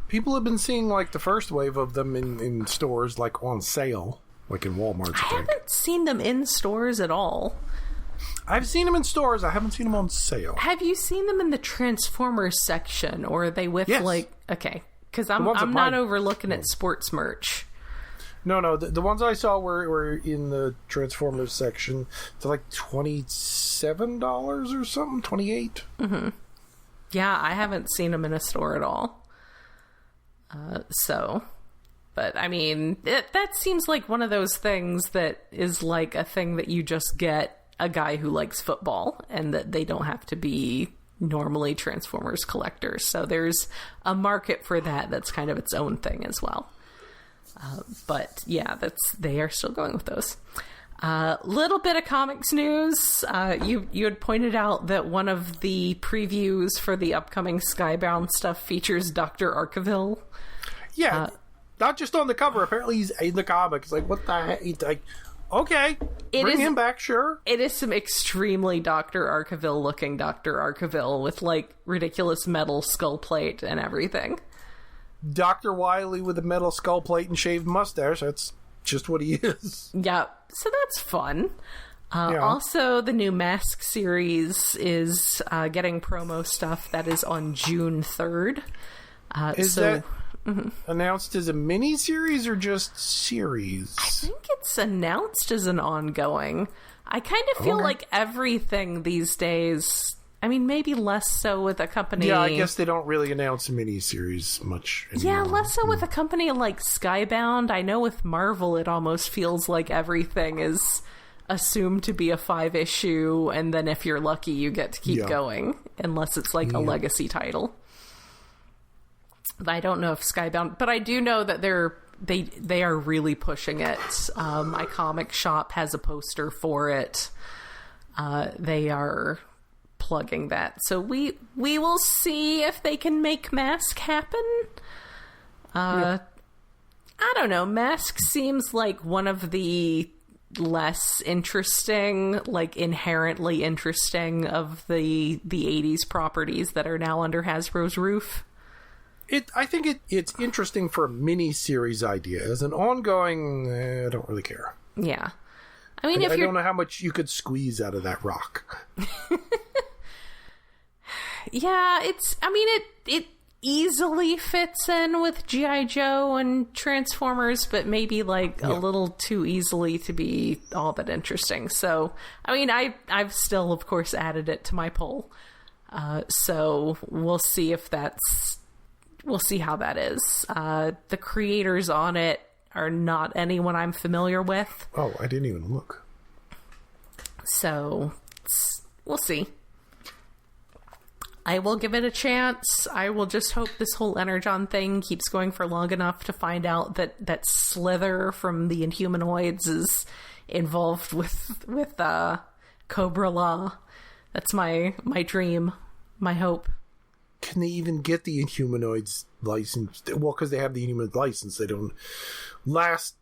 Speaker 2: People have been seeing like the first wave of them in stores, like on sale, like in Walmart.
Speaker 1: I haven't seen them in stores at all.
Speaker 2: I've seen them in stores. I haven't seen them on sale.
Speaker 1: Have you seen them in the Transformers section, or are they with like? Okay, because I'm not overlooking at sports merch.
Speaker 2: No, the ones I saw were in the Transformers section. They're like $27 or something, $28.
Speaker 1: Mm-hmm. Yeah, I haven't seen them in a store at all. But I mean, that seems like one of those things that is like a thing that you just get a guy who likes football, and that they don't have to be normally Transformers collectors. So there's a market for that. That's kind of its own thing as well. But yeah, they are still going with those. Little bit of comics news. You had pointed out that one of the previews for the upcoming Skybound stuff features Dr. Arkeville.
Speaker 2: Yeah, not just on the cover. Apparently he's in the comics. Like, what the heck? Like, okay, bring him back, sure. It
Speaker 1: is some extremely Dr. Arkeville looking Dr. Arkeville with like ridiculous metal skull plate and everything.
Speaker 2: Dr. Wily with a metal skull plate and shaved mustache. That's just what he is.
Speaker 1: Yeah, so that's fun. Also, the new Mask series is getting promo stuff. That is on June 3rd.
Speaker 2: Is that announced as a mini-series or just series?
Speaker 1: I think it's announced as an ongoing. I kind of feel like everything these days... I mean, maybe less so with a company...
Speaker 2: Yeah, I guess they don't really announce a miniseries much anymore.
Speaker 1: Yeah, less so with a company like Skybound. I know with Marvel, it almost feels like everything is assumed to be a 5-issue, and then if you're lucky, you get to keep going, unless it's like a legacy title. I don't know if Skybound... But I do know that they are really pushing it. My comic shop has a poster for it. They are... plugging that. So we will see if they can make Mask happen. I don't know. Mask seems like one of the less interesting, like inherently interesting of the 80s properties that are now under Hasbro's roof.
Speaker 2: I think it's interesting for a mini-series idea. As an ongoing, I don't really care.
Speaker 1: Yeah. I mean,
Speaker 2: I don't know how much you could squeeze out of that rock.
Speaker 1: Yeah, it easily fits in with G.I. Joe and Transformers, but maybe a little too easily to be all that interesting. So, I mean, I've still, of course, added it to my poll. So we'll see we'll see how that is. The creators on it are not anyone I'm familiar with.
Speaker 2: Oh, I didn't even look.
Speaker 1: So we'll see. I will give it a chance. I will just hope this whole Energon thing keeps going for long enough to find out that Slither from the Inhumanoids is involved with Cobra Law. That's my dream, my hope.
Speaker 2: Can they even get the Inhumanoids license? Well, because they have the Inhumanoid license. They don't. Last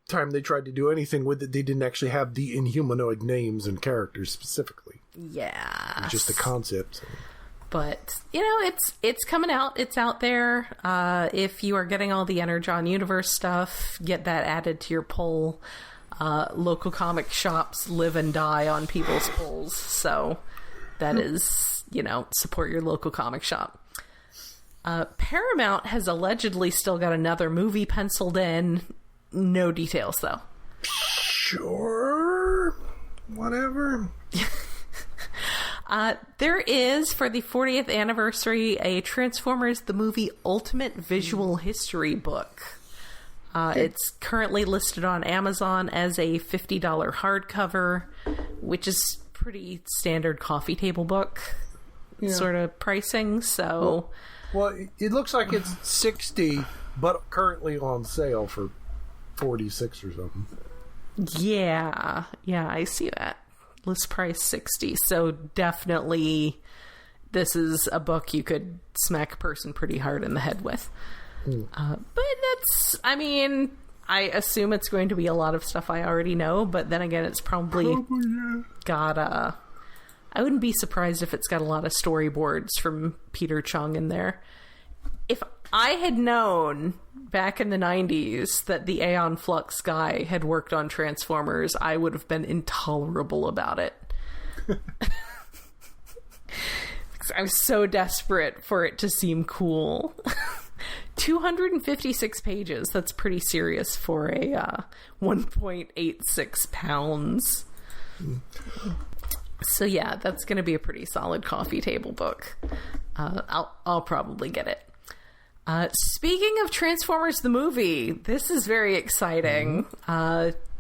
Speaker 2: time they tried to do anything with it, they didn't actually have the Inhumanoid names and characters specifically.
Speaker 1: Yeah.
Speaker 2: Just the concept. So.
Speaker 1: But, it's coming out. It's out there. If you are getting all the Energon Universe stuff, get that added to your poll. Local comic shops live and die on people's polls. So that is, support your local comic shop. Paramount has allegedly still got another movie penciled in. No details, though.
Speaker 2: Sure. Whatever.
Speaker 1: There is, for the 40th anniversary, a Transformers the Movie Ultimate Visual History book. It's currently listed on Amazon as a $50 hardcover, which is pretty standard coffee table book sort of pricing. So,
Speaker 2: well, it looks like it's $60, but currently on sale for $46 or something.
Speaker 1: Yeah, I see that. List price $60. So definitely this is a book you could smack a person pretty hard in the head with. But that's, I assume it's going to be a lot of stuff I already know, but then again, it's probably got I wouldn't be surprised if it's got a lot of storyboards from Peter Chung in there. If I had known back in the 90s that the Aeon Flux guy had worked on Transformers, I would have been intolerable about it. I'm so desperate for it to seem cool. 256 pages. That's pretty serious for a 1.86 pounds. So yeah, that's going to be a pretty solid coffee table book. I'll probably get it. Speaking of Transformers the movie, this is very exciting.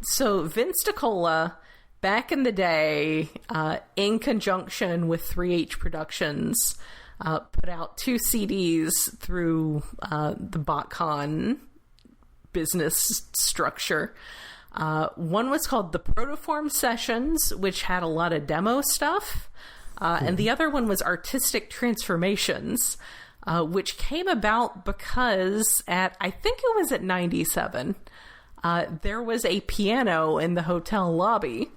Speaker 1: So Vince DiCola, back in the day, in conjunction with 3H Productions, put out 2 CDs through the BotCon business structure. One was called the Protoform Sessions, which had a lot of demo stuff. And the other one was Artistic Transformations, which came about because I think it was at 97, there was a piano in the hotel lobby.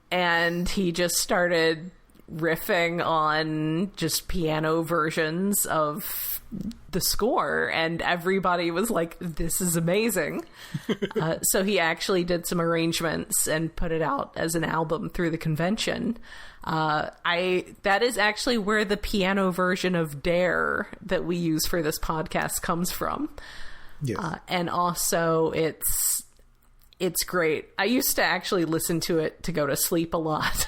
Speaker 1: And he just started riffing on just piano versions of the score, and everybody was like, this is amazing. So he actually did some arrangements and put it out as an album through the convention. That is actually where the piano version of Dare that we use for this podcast comes from. Yes. And also it's great. I used to actually listen to it to go to sleep a lot.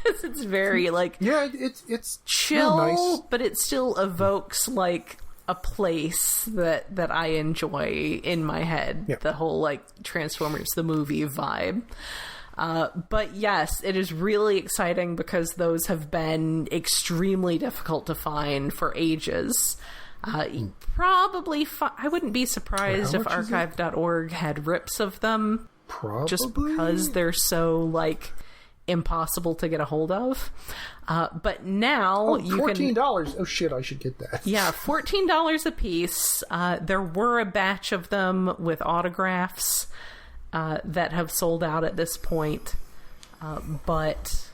Speaker 1: Because it's very it's chill, nice. But it still evokes a place that I enjoy in my head. Yeah. The whole Transformers the movie vibe. But yes, it is really exciting because those have been extremely difficult to find for ages. Probably, I wouldn't be surprised if archive.org had rips of them.
Speaker 2: Probably.
Speaker 1: Just because they're so, impossible to get a hold of. But now you can...
Speaker 2: $14. Oh, shit, I should get that.
Speaker 1: Yeah, $14 a piece. There were a batch of them with autographs that have sold out at this point. But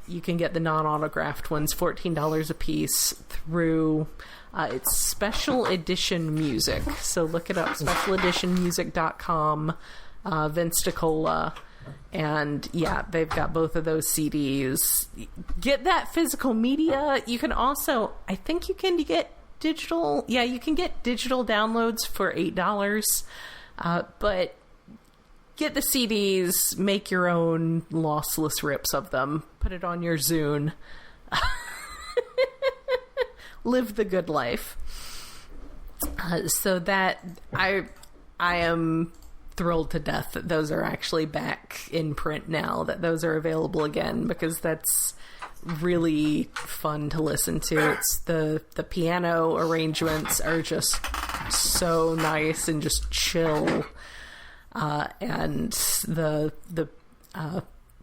Speaker 1: you can get the non-autographed ones, $14 a piece, through... it's Special Edition Music. So look it up, specialeditionmusic.com, Vince DiCola. And yeah, they've got both of those CDs. Get that physical media. You can also, I think you can get digital. Yeah, you can get digital downloads for $8. But get the CDs, make your own lossless rips of them, put it on your Zune. Live the good life. So that I am thrilled to death that those are actually back in print now, that those are available again, because that's really fun to listen to. It's the piano arrangements are just so nice and just chill, and the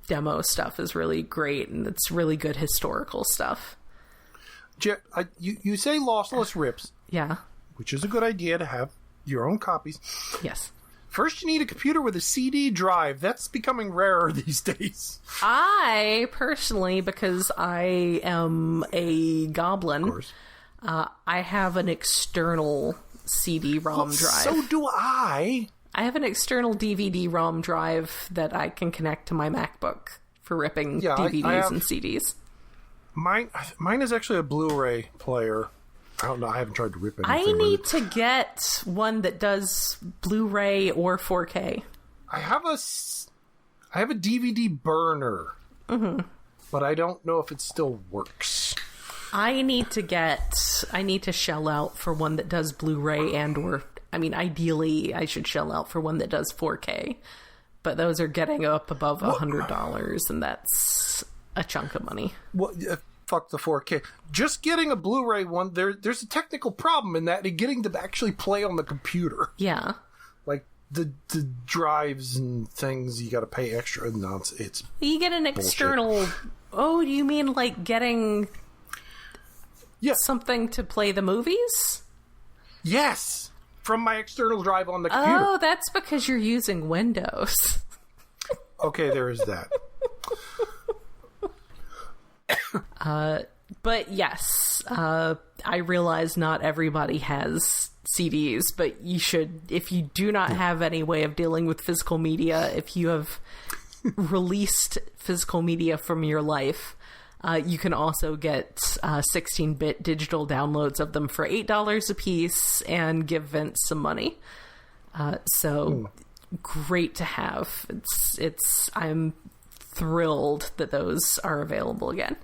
Speaker 1: demo stuff is really great, and it's really good historical stuff.
Speaker 2: You say lossless rips.
Speaker 1: Yeah.
Speaker 2: Which is a good idea to have your own copies.
Speaker 1: Yes.
Speaker 2: First, you need a computer with a CD drive. That's becoming rarer these days.
Speaker 1: I, personally, because I am a goblin,
Speaker 2: Of course.
Speaker 1: I have an external CD-ROM drive.
Speaker 2: So do I.
Speaker 1: I have an external DVD-ROM drive that I can connect to my MacBook for ripping DVDs and CDs.
Speaker 2: Mine is actually a Blu-ray player. I don't know. I haven't tried to rip anything.
Speaker 1: I need to get one that does Blu-ray or 4K.
Speaker 2: I have a DVD burner, but I don't know if it still works.
Speaker 1: I need to shell out for one that does Blu-ray ideally I should shell out for one that does 4K, but those are getting up above $100, and that's a chunk of money.
Speaker 2: Well, fuck the 4K. Just getting a Blu-ray one, there's a technical problem in that, and getting to actually play on the computer.
Speaker 1: Yeah.
Speaker 2: Like, the drives and things, you gotta pay extra. No, it's
Speaker 1: you get an external...
Speaker 2: bullshit.
Speaker 1: Oh, do you mean like getting something to play the movies?
Speaker 2: Yes! From my external drive on the computer.
Speaker 1: Oh, that's because you're using Windows.
Speaker 2: Okay, there is that.
Speaker 1: But yes, I realize not everybody has CDs, but you should, if you do not have any way of dealing with physical media, if you have released physical media from your life, you can also get 16-bit digital downloads of them for $8 a piece and give Vince some money. Great to have. I'm thrilled that those are available again.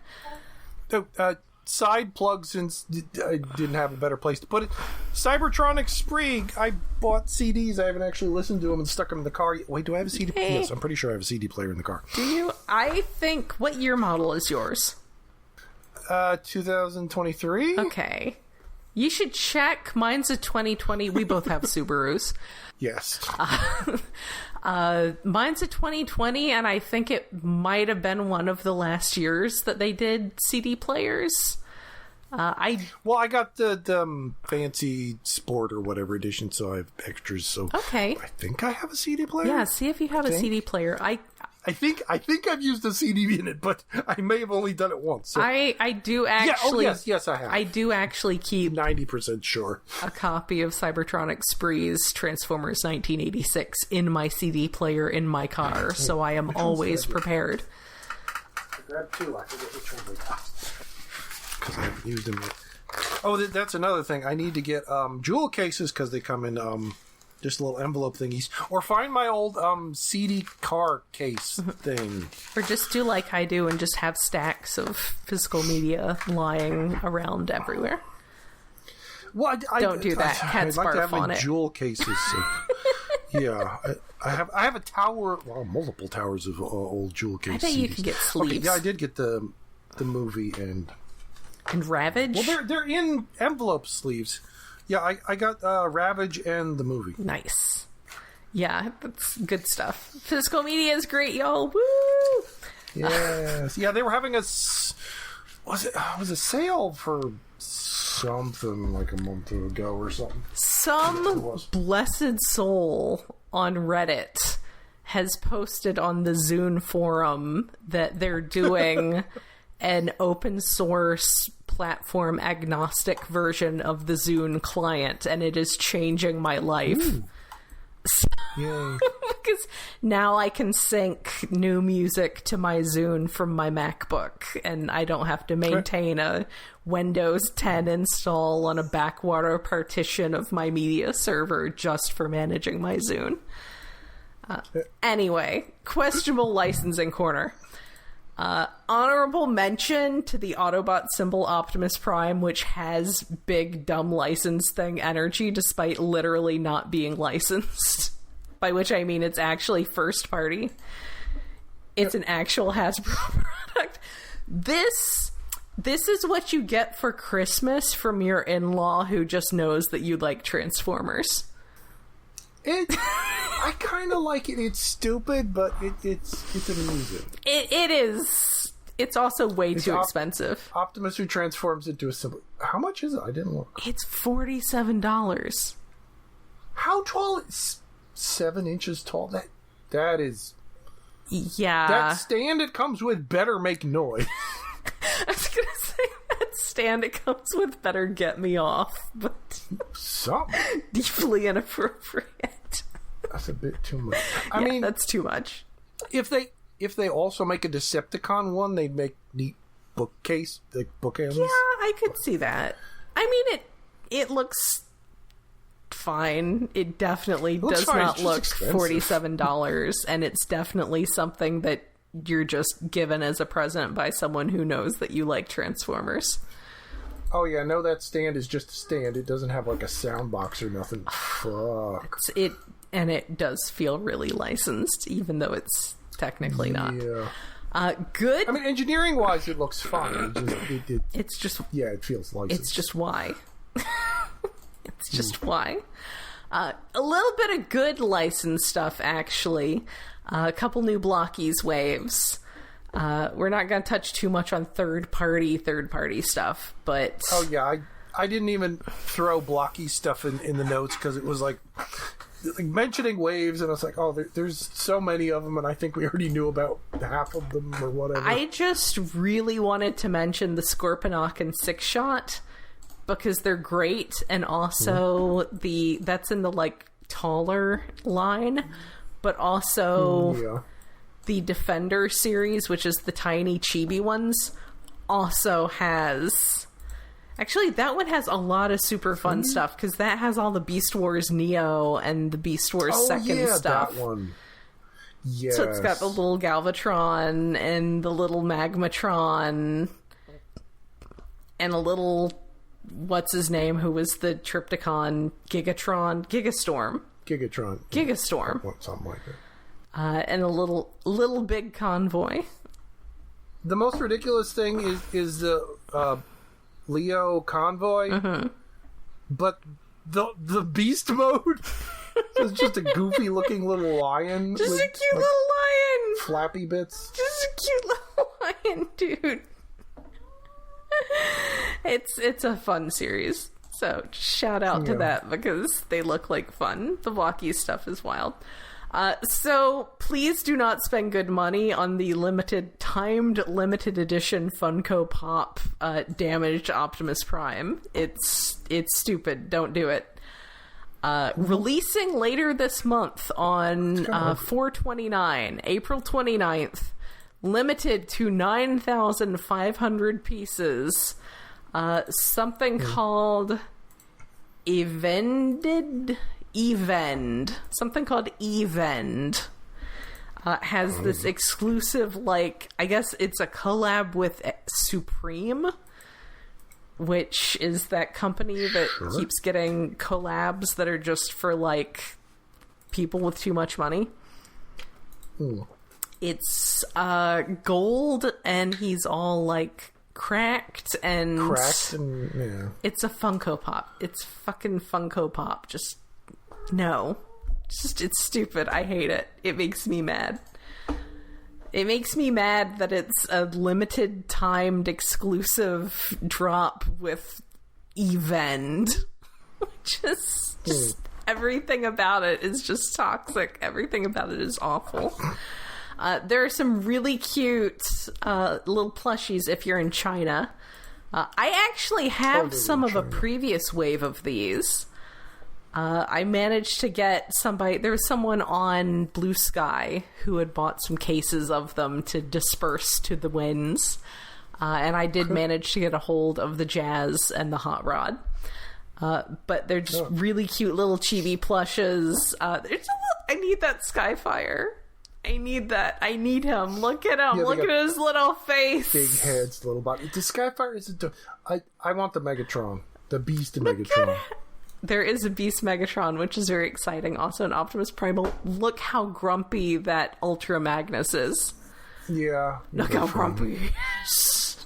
Speaker 2: Side plug, since I didn't have a better place to put it. Cybertronic Spree. I bought CDs. I haven't actually listened to them and stuck them in the car. Wait, do I have a CD?
Speaker 1: Hey.
Speaker 2: Yes, I'm pretty sure I have a CD player in the car.
Speaker 1: Do you? I think, what year model is yours?
Speaker 2: 2023.
Speaker 1: Okay. You should check. Mine's a 2020. We both have Subarus.
Speaker 2: Yes.
Speaker 1: Mine's a 2020, and I think it might have been one of the last years that they did CD players. I
Speaker 2: got the fancy sport or whatever edition, so I have extras. So
Speaker 1: okay.
Speaker 2: I think I have a CD player.
Speaker 1: Yeah, see if you have a CD player.
Speaker 2: I think I've used a CD in it, but I may have only done it once. So.
Speaker 1: I do actually.
Speaker 2: Yes, I have.
Speaker 1: I do actually keep
Speaker 2: 90% sure
Speaker 1: a copy of Cybertronic Spree's Transformers 1986 in my CD player in my car, so I am always prepared.
Speaker 2: I grabbed two. I forget which one we got because I haven't used them yet. Oh, that's another thing. I need to get jewel cases because they come in just little envelope thingies, or find my old CD car case thing,
Speaker 1: or just do like I do and just have stacks of physical media lying around everywhere.
Speaker 2: Well,
Speaker 1: don't do that. Cats
Speaker 2: I'd like
Speaker 1: barf
Speaker 2: to have
Speaker 1: on
Speaker 2: my
Speaker 1: it.
Speaker 2: jewel cases. So, yeah, I have a tower, multiple towers of old jewel cases.
Speaker 1: I bet you can get sleeves.
Speaker 2: Okay, yeah, I did get the movie and
Speaker 1: Ravage.
Speaker 2: Well, they're in envelope sleeves. Yeah, I got Ravage and the movie.
Speaker 1: Nice. Yeah, that's good stuff. Physical media is great, y'all. Woo!
Speaker 2: Yes. Yeah, they were having was a sale for something like a month ago or something.
Speaker 1: Some blessed soul on Reddit has posted on the Zune forum that they're doing an open source platform agnostic version of the Zune client, and it is changing my life. So,
Speaker 2: yay.
Speaker 1: because now I can sync new music to my Zune from my MacBook, and I don't have to maintain a Windows 10 install on a backwater partition of my media server just for managing my Zune. Anyway, questionable licensing corner. Honorable mention to the Autobot symbol Optimus Prime, which has big dumb license thing energy despite literally not being licensed. By which I mean it's actually first party. It's an actual Hasbro product. This is what you get for Christmas from your in-law who just knows that you like Transformers.
Speaker 2: I kind of like it. It's stupid, but it's amusing.
Speaker 1: It is. It's also way too expensive.
Speaker 2: Optimus who transforms into a symbol. How much is it? I didn't look.
Speaker 1: It's $47.
Speaker 2: How tall? 7 inches tall. That is.
Speaker 1: Yeah.
Speaker 2: That stand it comes with better make noise.
Speaker 1: I was gonna say that stand it comes with better get me off, but
Speaker 2: something
Speaker 1: deeply inappropriate.
Speaker 2: That's a bit too much. I
Speaker 1: yeah,
Speaker 2: mean,
Speaker 1: that's too much.
Speaker 2: If they also make a Decepticon one, they'd make neat bookcase, like bookends.
Speaker 1: Yeah, I could see that. I mean, it looks fine. It definitely does not look $47, and it's definitely something that you're just given as a present by someone who knows that you like Transformers.
Speaker 2: Oh yeah, no, that stand is just a stand. It doesn't have like a sound box or nothing. Fuck.
Speaker 1: And it does feel really licensed, even though it's technically not.
Speaker 2: Yeah.
Speaker 1: Good.
Speaker 2: I mean, engineering wise, it looks fine.
Speaker 1: It's just
Speaker 2: yeah, it feels licensed.
Speaker 1: It's just why. It's just why. A little bit of good licensed stuff, actually. A couple new Blockies waves. We're not going to touch too much on third party stuff, but
Speaker 2: oh yeah, I didn't even throw Blocky stuff in the notes because it was like mentioning waves, and I was like, oh, there's so many of them, and I think we already knew about half of them or whatever.
Speaker 1: I just really wanted to mention the Scorponok and Six Shot because they're great, and also that's in the like taller line, but also the Defender series, which is the tiny chibi ones, also has. Actually, that one has a lot of super fun stuff because that has all the Beast Wars Neo and the Beast Wars Second stuff.
Speaker 2: That one. Yes.
Speaker 1: So it's got the little Galvatron and the little Magmatron and a little what's his name who was the Triptychon Gigastorm.
Speaker 2: Something like that.
Speaker 1: And a little big convoy.
Speaker 2: The most ridiculous thing is the Leo convoy, but the beast mode is just a goofy looking little lion.
Speaker 1: Just a cute little lion.
Speaker 2: Flappy bits.
Speaker 1: Just a cute little lion, dude. It's a fun series. So shout out to that because they look like fun. The Blocky stuff is wild. So please do not spend good money on the timed limited edition Funko Pop damaged Optimus Prime. It's stupid. Don't do it. Releasing later this month on 4/29, April 29th, limited to 9,500 pieces. Something called something called Evend has this exclusive, like, I guess it's a collab with Supreme, which is that company that keeps getting collabs that are just for, like, people with too much money. It's gold, and he's all, like, cracked and
Speaker 2: yeah.
Speaker 1: It's a Funko Pop. It's fucking Funko Pop. Just no. It's stupid. I hate it. It makes me mad. It makes me mad that it's a limited timed exclusive drop with Evend. Just everything about it is just toxic. Everything about it is awful. There are some really cute little plushies if you're in China. I actually have some of a previous wave of these. I managed to get somebody... There was someone on Blue Sky who had bought some cases of them to disperse to the winds. And I did manage to get a hold of the Jazz and the Hot Rod. But they're just really cute little chibi plushes. I need that Skyfire. I need that. I need him. Look at him. Look at his little face.
Speaker 2: Big heads, little body. The Skyfire isn't... I want the Megatron. The Beast of Megatron.
Speaker 1: There is a Beast Megatron, which is very exciting. Also an Optimus Primal. Look how grumpy that Ultra Magnus is.
Speaker 2: Yeah.
Speaker 1: Look how grumpy he is.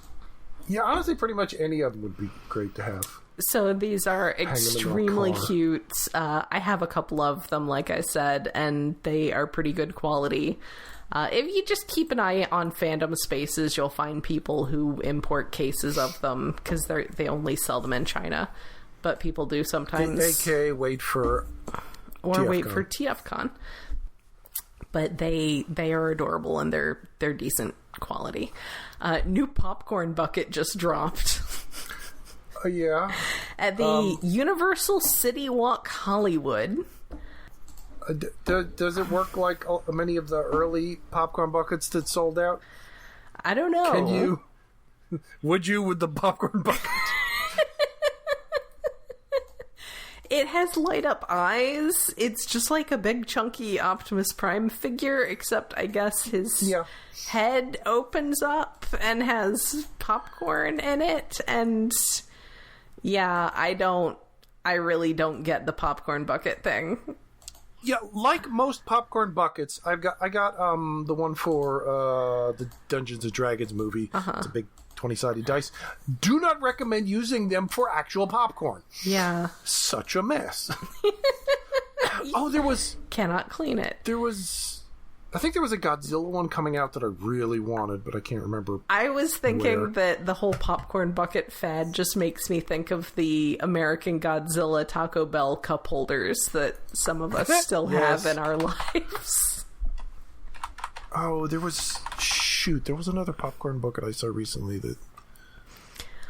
Speaker 2: Yeah, honestly, pretty much any of them would be great to have.
Speaker 1: So these are extremely cute. I have a couple of them, like I said, and they are pretty good quality. If you just keep an eye on Fandom Spaces, you'll find people who import cases of them, because they only sell them in China. But people do sometimes.
Speaker 2: AK wait for
Speaker 1: TFCon. But they are adorable and they're decent quality. New popcorn bucket just dropped.
Speaker 2: Yeah.
Speaker 1: At the Universal City Walk Hollywood.
Speaker 2: Does it work like many of the early popcorn buckets that sold out?
Speaker 1: I don't know.
Speaker 2: Would you with the popcorn bucket?
Speaker 1: It has light up eyes. It's just like a big chunky Optimus Prime figure, except I guess his head opens up and has popcorn in it. And yeah, I really don't get the popcorn bucket thing.
Speaker 2: Yeah, like most popcorn buckets, I got the one for the Dungeons and Dragons movie. It's a big 20-sided dice. Do not recommend using them for actual popcorn.
Speaker 1: Yeah.
Speaker 2: Such a mess.
Speaker 1: Cannot clean it.
Speaker 2: I think there was a Godzilla one coming out that I really wanted, but I can't remember.
Speaker 1: I was thinking that the whole popcorn bucket fad just makes me think of the American Godzilla Taco Bell cup holders that some of us still have in our lives.
Speaker 2: Oh, there was another popcorn bucket I saw recently that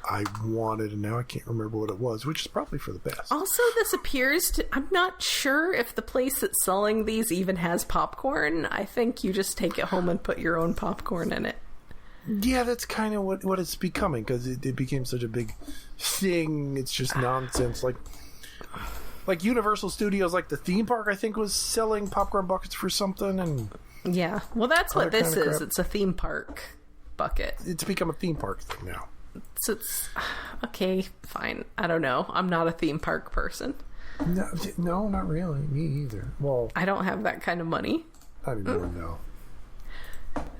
Speaker 2: I wanted, and now I can't remember what it was, which is probably for the best.
Speaker 1: Also, this appears to... I'm not sure if the place that's selling these even has popcorn. I think you just take it home and put your own popcorn in it.
Speaker 2: Yeah, that's kind of what it's becoming, because it became such a big thing. It's just nonsense. Like Universal Studios, like the theme park, I think, was selling popcorn buckets for something, and...
Speaker 1: Yeah, well, that's what this is. It's a theme park bucket.
Speaker 2: It's become a theme park thing now.
Speaker 1: So it's... Okay, fine. I don't know. I'm not a theme park person.
Speaker 2: No, not really. Me either. Well...
Speaker 1: I don't have that kind of money.
Speaker 2: I don't even know.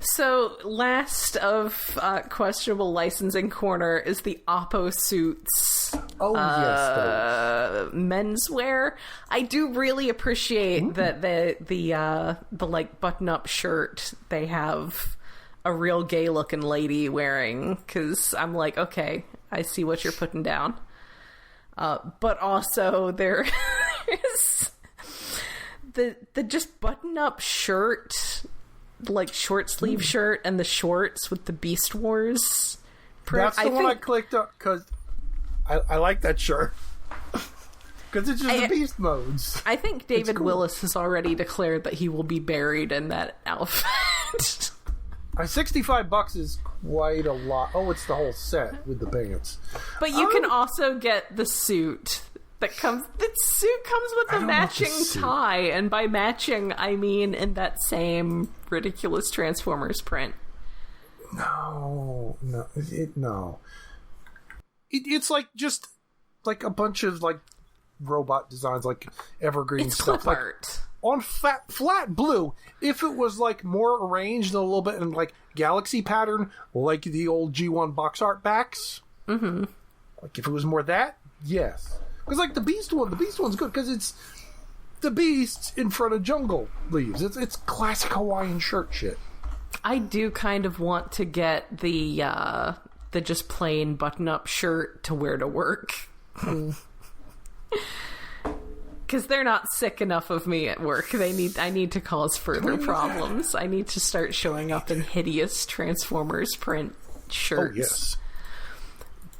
Speaker 1: So, last of questionable licensing corner is the Oppo suits.
Speaker 2: Oh, yes.
Speaker 1: Menswear. I do really appreciate that the like button-up shirt they have a real gay-looking lady wearing, because I'm like, okay, I see what you're putting down. But also there is the just button-up shirt, like short sleeve shirt, and the shorts with the Beast Wars print.
Speaker 2: That's the one I clicked up because I like that shirt. Because it's just the Beast modes.
Speaker 1: I think David Willis has already declared that he will be buried in that outfit.
Speaker 2: $65 is quite a lot. Oh, it's the whole set with the pants.
Speaker 1: But you can also get the suit. The suit comes with a matching tie, and by matching, I mean in that same ridiculous Transformers print.
Speaker 2: No. It's like just like a bunch of like robot designs, like evergreen stuff.
Speaker 1: Clip art.
Speaker 2: On flat blue. If it was like more arranged a little bit in like galaxy pattern, like the old G1 box art backs. Mm-hmm. Like if it was more that, yes. Because like the Beast one's good because it's the Beast in front of jungle leaves. It's classic Hawaiian shirt shit.
Speaker 1: I do kind of want to get the just plain button-up shirt to wear to work. Because they're not sick enough of me at work. I need to cause further problems. I need to start showing up in hideous Transformers print shirts.
Speaker 2: Oh, yes.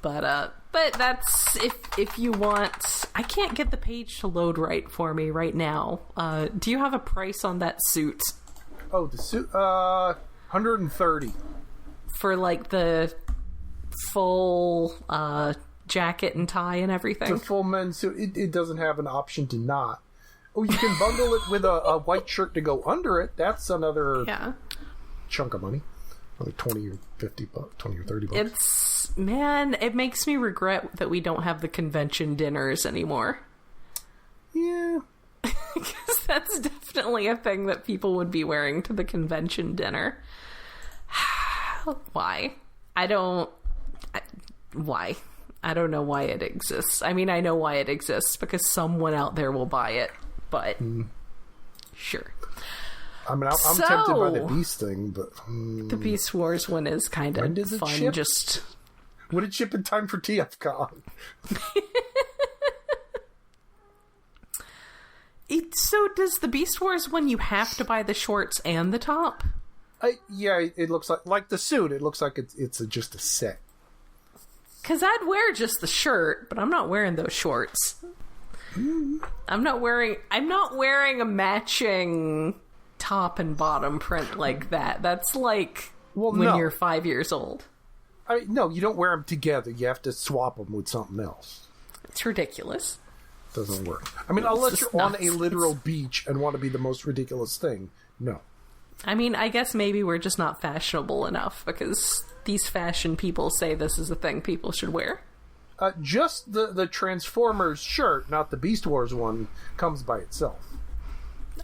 Speaker 1: But that's if you want. I can't get the page to load right for me right now. Do you have a price on that suit?
Speaker 2: Oh, the suit, $130
Speaker 1: for like the full jacket and tie and everything.
Speaker 2: The full men's suit. It doesn't have an option to not. Oh, you can bundle it with a white shirt to go under it. That's another chunk of money. Like 20 or 50 bucks, 20 or 30 bucks.
Speaker 1: It makes me regret that we don't have the convention dinners anymore.
Speaker 2: Yeah.
Speaker 1: Because that's definitely a thing that people would be wearing to the convention dinner. Why? Why? I don't know why it exists. I mean, I know why it exists, because someone out there will buy it, but sure.
Speaker 2: I mean, I'm tempted by the Beast thing, but...
Speaker 1: The Beast Wars one is kind of fun.
Speaker 2: Ship?
Speaker 1: Just...
Speaker 2: Would it ship in time for TFCon?
Speaker 1: So does the Beast Wars one, you have to buy the shorts and the top?
Speaker 2: Yeah, it looks like the suit. It looks like it's just a set.
Speaker 1: Because I'd wear just the shirt, but I'm not wearing those shorts. I'm not wearing a matching top and bottom print like that. That's like you're 5 years old.
Speaker 2: No, you don't wear them together. You have to swap them with something else.
Speaker 1: It's ridiculous.
Speaker 2: Doesn't work. I mean, unless you're on a literal beach and want to be the most ridiculous thing. No.
Speaker 1: I mean, I guess maybe we're just not fashionable enough, because these fashion people say this is a thing people should wear.
Speaker 2: Just the Transformers shirt, not the Beast Wars one, comes by itself.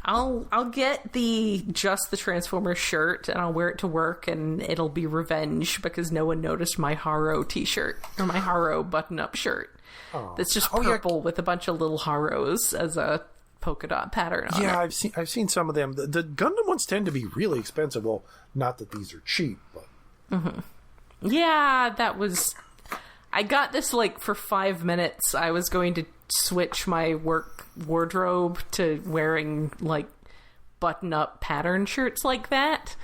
Speaker 1: I'll get the Transformers shirt, and I'll wear it to work, and it'll be revenge because no one noticed my Haro t-shirt or my Haro button-up shirt. Oh. That's just purple with a bunch of little Haros as a polka dot pattern on it.
Speaker 2: Yeah, I've seen some of them. The Gundam ones tend to be really expensive. Well, not that these are cheap, but
Speaker 1: yeah, I got this like for 5 minutes. I was going to switch my work wardrobe to wearing like button-up pattern shirts like that,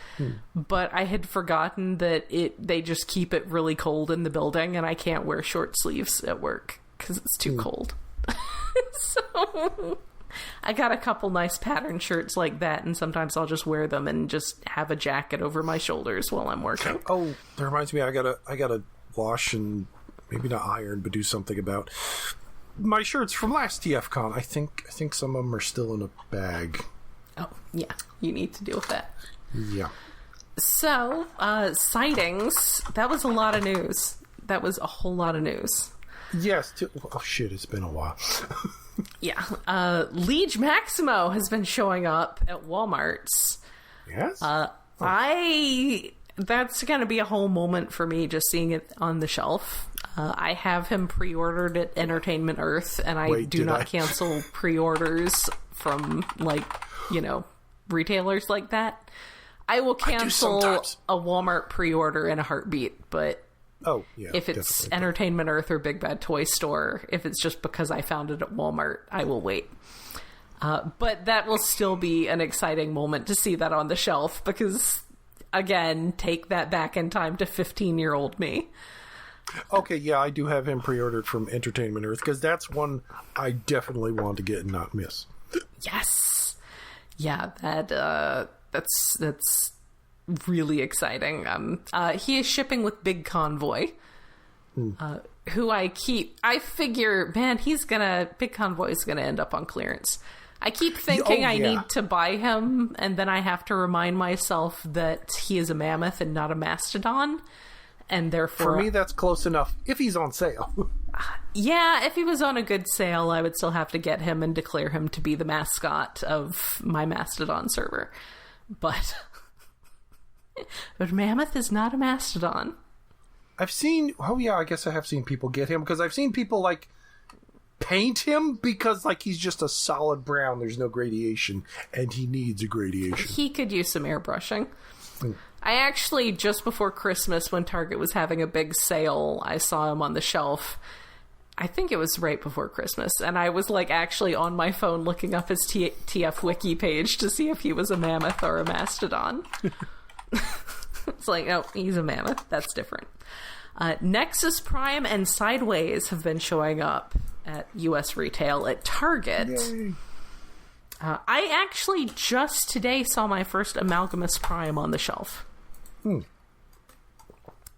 Speaker 1: but I had forgotten that they just keep it really cold in the building, and I can't wear short sleeves at work because it's too cold. So I got a couple nice pattern shirts like that, and sometimes I'll just wear them and just have a jacket over my shoulders while I'm working.
Speaker 2: Oh, that reminds me, I gotta wash and maybe not iron, but do something about my shirts from last TFCon. I think some of them are still in a bag.
Speaker 1: Oh, yeah. You need to deal with that.
Speaker 2: Yeah.
Speaker 1: So, sightings. That was a lot of news. That was a whole lot of news.
Speaker 2: Yes. Oh, shit. It's been a while.
Speaker 1: Yeah. Liege Maximo has been showing up at Walmart's.
Speaker 2: Yes?
Speaker 1: That's going to be a whole moment for me just seeing it on the shelf. I have him pre-ordered at Entertainment Earth, and I do not cancel pre-orders from, retailers like that. I will cancel a Walmart pre-order in a heartbeat, but if it's Entertainment Earth or Big Bad Toy Store, if it's just because I found it at Walmart, I will wait. But that will still be an exciting moment to see that on the shelf, because, again, take that back in time to 15-year-old me.
Speaker 2: Okay, yeah, I do have him pre-ordered from Entertainment Earth, because that's one I definitely want to get and not miss.
Speaker 1: Yes. Yeah, that's really exciting. He is shipping with Big Convoy, who I figure, man, Big Convoy is gonna end up on clearance. I keep thinking I need to buy him, and then I have to remind myself that he is a mammoth and not a mastodon. And therefore,
Speaker 2: for me, that's close enough if he's on sale.
Speaker 1: Yeah, if he was on a good sale, I would still have to get him and declare him to be the mascot of my Mastodon server. But Mammoth is not a Mastodon.
Speaker 2: I've seen... Oh, yeah, I guess I have seen people get him, because I've seen people, paint him because, he's just a solid brown. There's no gradation, and he needs a gradation.
Speaker 1: He could use some airbrushing. I actually, just before Christmas, when Target was having a big sale, I saw him on the shelf. I think it was right before Christmas, and I was like actually on my phone looking up his TF Wiki page to see if he was a mammoth or a mastodon. It's like, oh, he's a mammoth. That's different. Nexus Prime and Sideways have been showing up at U.S. retail at Target. I actually just today saw my first Amalgamus Prime on the shelf.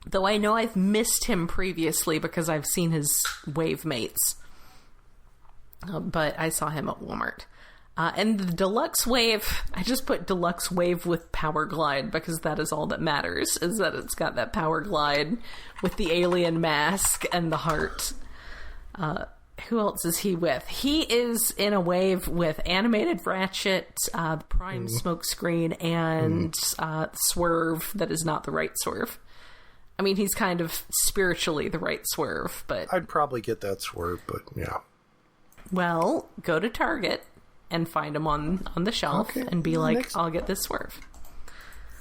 Speaker 1: Though I know I've missed him previously because I've seen his wave mates. But I saw him at Walmart. And the Deluxe Wave, I just put Deluxe Wave with Power Glide because that is all that matters, is that it's got that Power Glide with the alien mask and the heart. Who else is he with? He is in a wave with Animated Ratchet, the Prime Smokescreen, and Swerve that is not the right Swerve. I mean, he's kind of spiritually the right Swerve, but...
Speaker 2: I'd probably get that Swerve, but yeah.
Speaker 1: Well, go to Target and find him on the shelf and be like, I'll get this Swerve.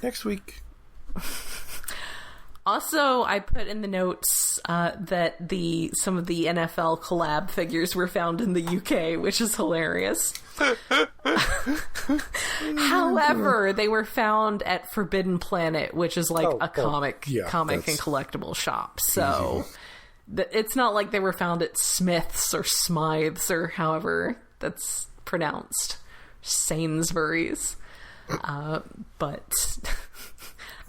Speaker 2: Next week.
Speaker 1: Also, I put in the notes that some of the NFL collab figures were found in the UK, which is hilarious. However, they were found at Forbidden Planet, which is like a comic and collectible shop. So it's not like they were found at Smith's or Smythe's or however that's pronounced. Sainsbury's. But...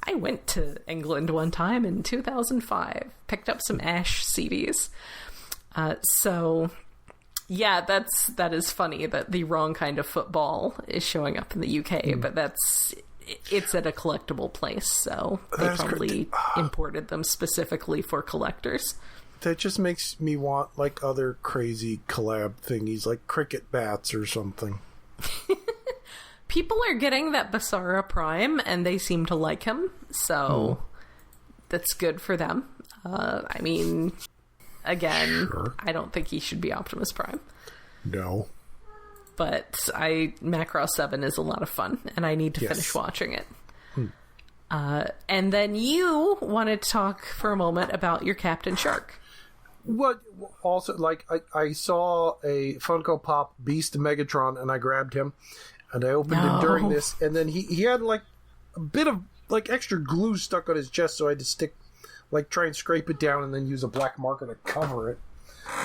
Speaker 1: I went to England one time in 2005, picked up some Ash CDs. So, yeah, that is funny that the wrong kind of football is showing up in the UK, but it's at a collectible place, so they probably imported them specifically for collectors.
Speaker 2: That just makes me want, like, other crazy collab thingies, like cricket bats or something.
Speaker 1: People are getting that Basara Prime, and they seem to like him, so that's good for them. I mean, again, I don't think he should be Optimus Prime.
Speaker 2: No.
Speaker 1: But Macross 7 is a lot of fun, and I need to finish watching it. And then you wanted to talk for a moment about your Captain Shark.
Speaker 2: What also, like, I saw a Funko Pop Beast Megatron, and I grabbed him. And I opened it during this, and then he had, like, a bit of, like, extra glue stuck on his chest, so I had to try and scrape it down and then use a black marker to cover it.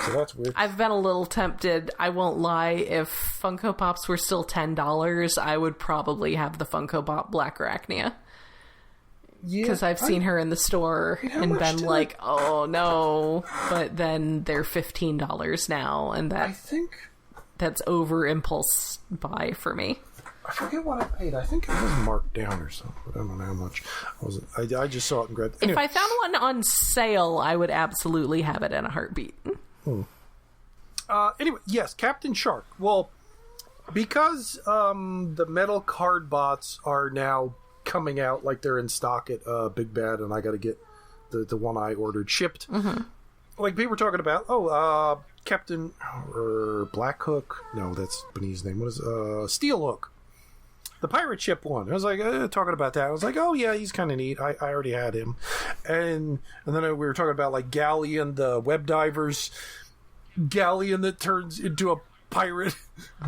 Speaker 2: So that's weird. I've
Speaker 1: been a little tempted. I won't lie. If Funko Pops were still $10, I would probably have the Funko Pop Black Arachnia. Yeah. Because I've seen her in the store and been like, oh, no. But then they're $15 now, and
Speaker 2: I think...
Speaker 1: That's over impulse buy for me.
Speaker 2: I forget what I paid. I think it was marked down or something. I don't know how much. I just saw it and grabbed it. Anyway.
Speaker 1: If I found one on sale, I would absolutely have it in a heartbeat.
Speaker 2: Anyway, yes, Captain Shark. Well, because the metal card bots are now coming out, like they're in stock at Big Bad, and I got to get the one I ordered shipped. Like people were talking about, Captain or Black Hook. No, that's Beneath's name. What is Steel Hook? The pirate ship one. I was like talking about that. I was like, oh yeah, he's kind of neat. I already had him, and then we were talking about like Galleon, the web divers, Galleon that turns into a pirate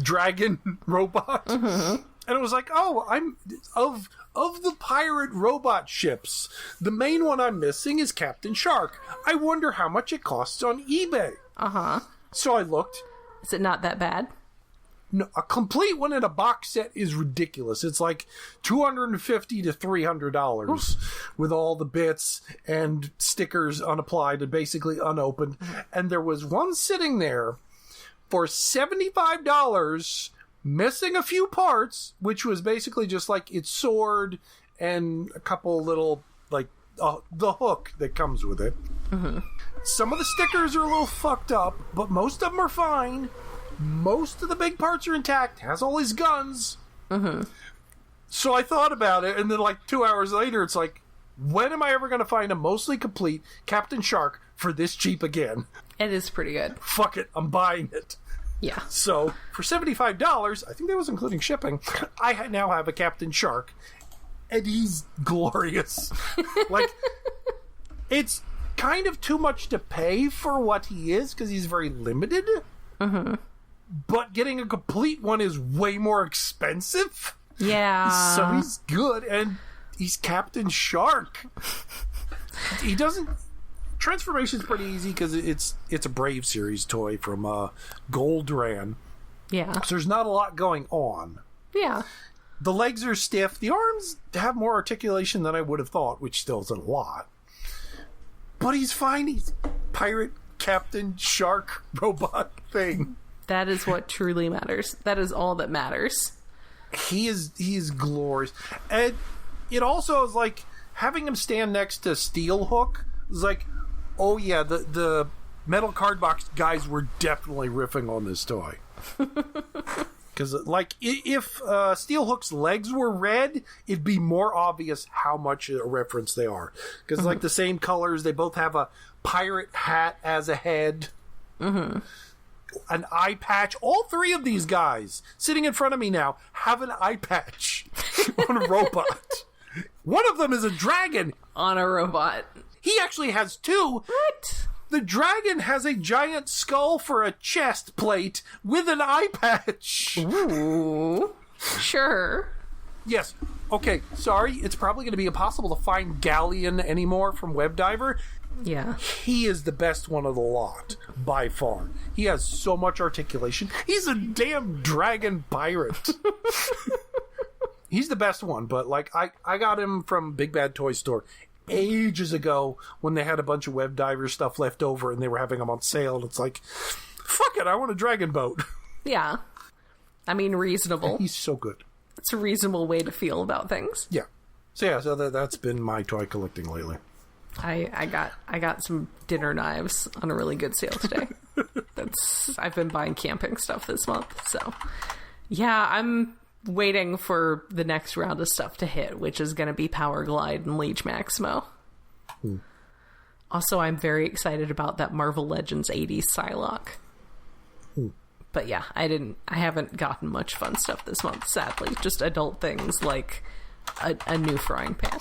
Speaker 2: dragon robot, and it was like, oh, I'm of the pirate robot ships. The main one I'm missing is Captain Shark. I wonder how much it costs on eBay. So I looked.
Speaker 1: Is it not that bad?
Speaker 2: No, a complete one in a box set is ridiculous. It's like $250 to $300 with all the bits and stickers unapplied and basically unopened. And there was one sitting there for $75, missing a few parts, which was basically just like its sword and a couple little, like, the hook that comes with it. Some of the stickers are a little fucked up, but most of them are fine. Most of the big parts are intact. Has all his guns. So I thought about it, and then like 2 hours later, it's like, when am I ever going to find a mostly complete Captain Shark for this cheap again?
Speaker 1: It is pretty good.
Speaker 2: Fuck it, I'm buying it.
Speaker 1: Yeah.
Speaker 2: So for $75, I think that was including shipping, I now have a Captain Shark. and he's glorious. Like, it's kind of too much to pay for what he is because he's very limited.
Speaker 1: Mm-hmm.
Speaker 2: But getting a complete one is way more expensive.
Speaker 1: Yeah.
Speaker 2: So he's good, and he's Captain Shark. He doesn't... Transformation's pretty easy because it's a Brave series toy from Goldran.
Speaker 1: Yeah.
Speaker 2: So there's not a lot going on.
Speaker 1: Yeah.
Speaker 2: The legs are stiff. The arms have more articulation than I would have thought, which still isn't a lot. But he's fine. He's pirate Captain Shark robot thing.
Speaker 1: That is what truly matters. That is all that matters.
Speaker 2: He is glorious. And it also is like having him stand next to Steelhook is like, oh yeah, the metal card box guys were definitely riffing on this toy. Because, like, if Steelhook's legs were red, it'd be more obvious how much a reference they are. Because, like, the same colors, they both have a pirate hat as a head. Mm-hmm. An eye patch. All three of these guys sitting in front of me now have an eye patch on a robot. One of them is a dragon.
Speaker 1: On a robot.
Speaker 2: He actually has two.
Speaker 1: What?
Speaker 2: The dragon has a giant skull for a chest plate with an eye patch.
Speaker 1: Ooh. Sure.
Speaker 2: Yes. Okay, sorry. It's probably going to be impossible to find Galleon anymore from Webdiver.
Speaker 1: Yeah.
Speaker 2: He is the best one of the lot, by far. He has so much articulation. He's a damn dragon pirate. He's the best one, but, like, I got him from Big Bad Toy Store ages ago when they had a bunch of Webdiver stuff left over and they were having them on sale, and it's like, fuck it, I want a dragon boat.
Speaker 1: Yeah. I mean, reasonable.
Speaker 2: He's so good.
Speaker 1: It's a reasonable way to feel about things.
Speaker 2: Yeah. So that's been my toy collecting lately.
Speaker 1: I got some dinner knives on a really good sale today. I've been buying camping stuff this month, so yeah, I'm waiting for the next round of stuff to hit, which is going to be Power Glide and Leech Maximo. Also, I'm very excited about that Marvel Legends 80s Psylocke. But yeah, I haven't gotten much fun stuff this month, sadly. Just adult things like a new frying pan.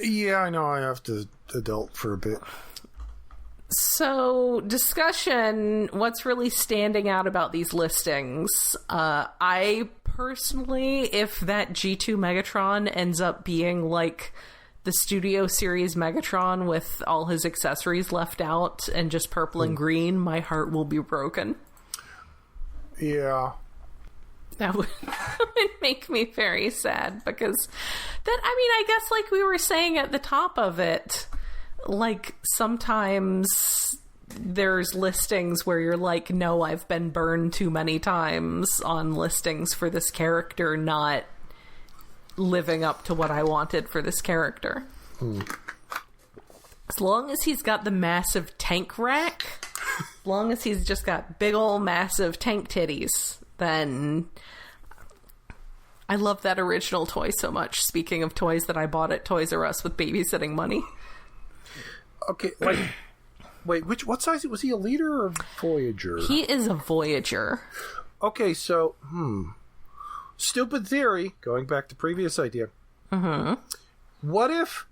Speaker 2: Yeah, I know I have to adult for a bit.
Speaker 1: So, discussion, what's really standing out about these listings? I personally, if that G2 Megatron ends up being like the Studio Series Megatron with all his accessories left out and just purple and green, my heart will be broken.
Speaker 2: Yeah.
Speaker 1: That would make me very sad because I guess like we were saying at the top of it, like sometimes there's listings where you're like, no, I've been burned too many times on listings for this character not living up to what I wanted for this character. As long as he's got the massive tank rack, as long as he's just got big ol' massive tank titties, then I love that original toy so much. Speaking of toys that I bought at Toys R Us with babysitting money.
Speaker 2: Okay, like, wait, what size was he, a leader or Voyager?
Speaker 1: He is a Voyager.
Speaker 2: Okay, so, stupid theory, going back to previous idea. Mm-hmm. What if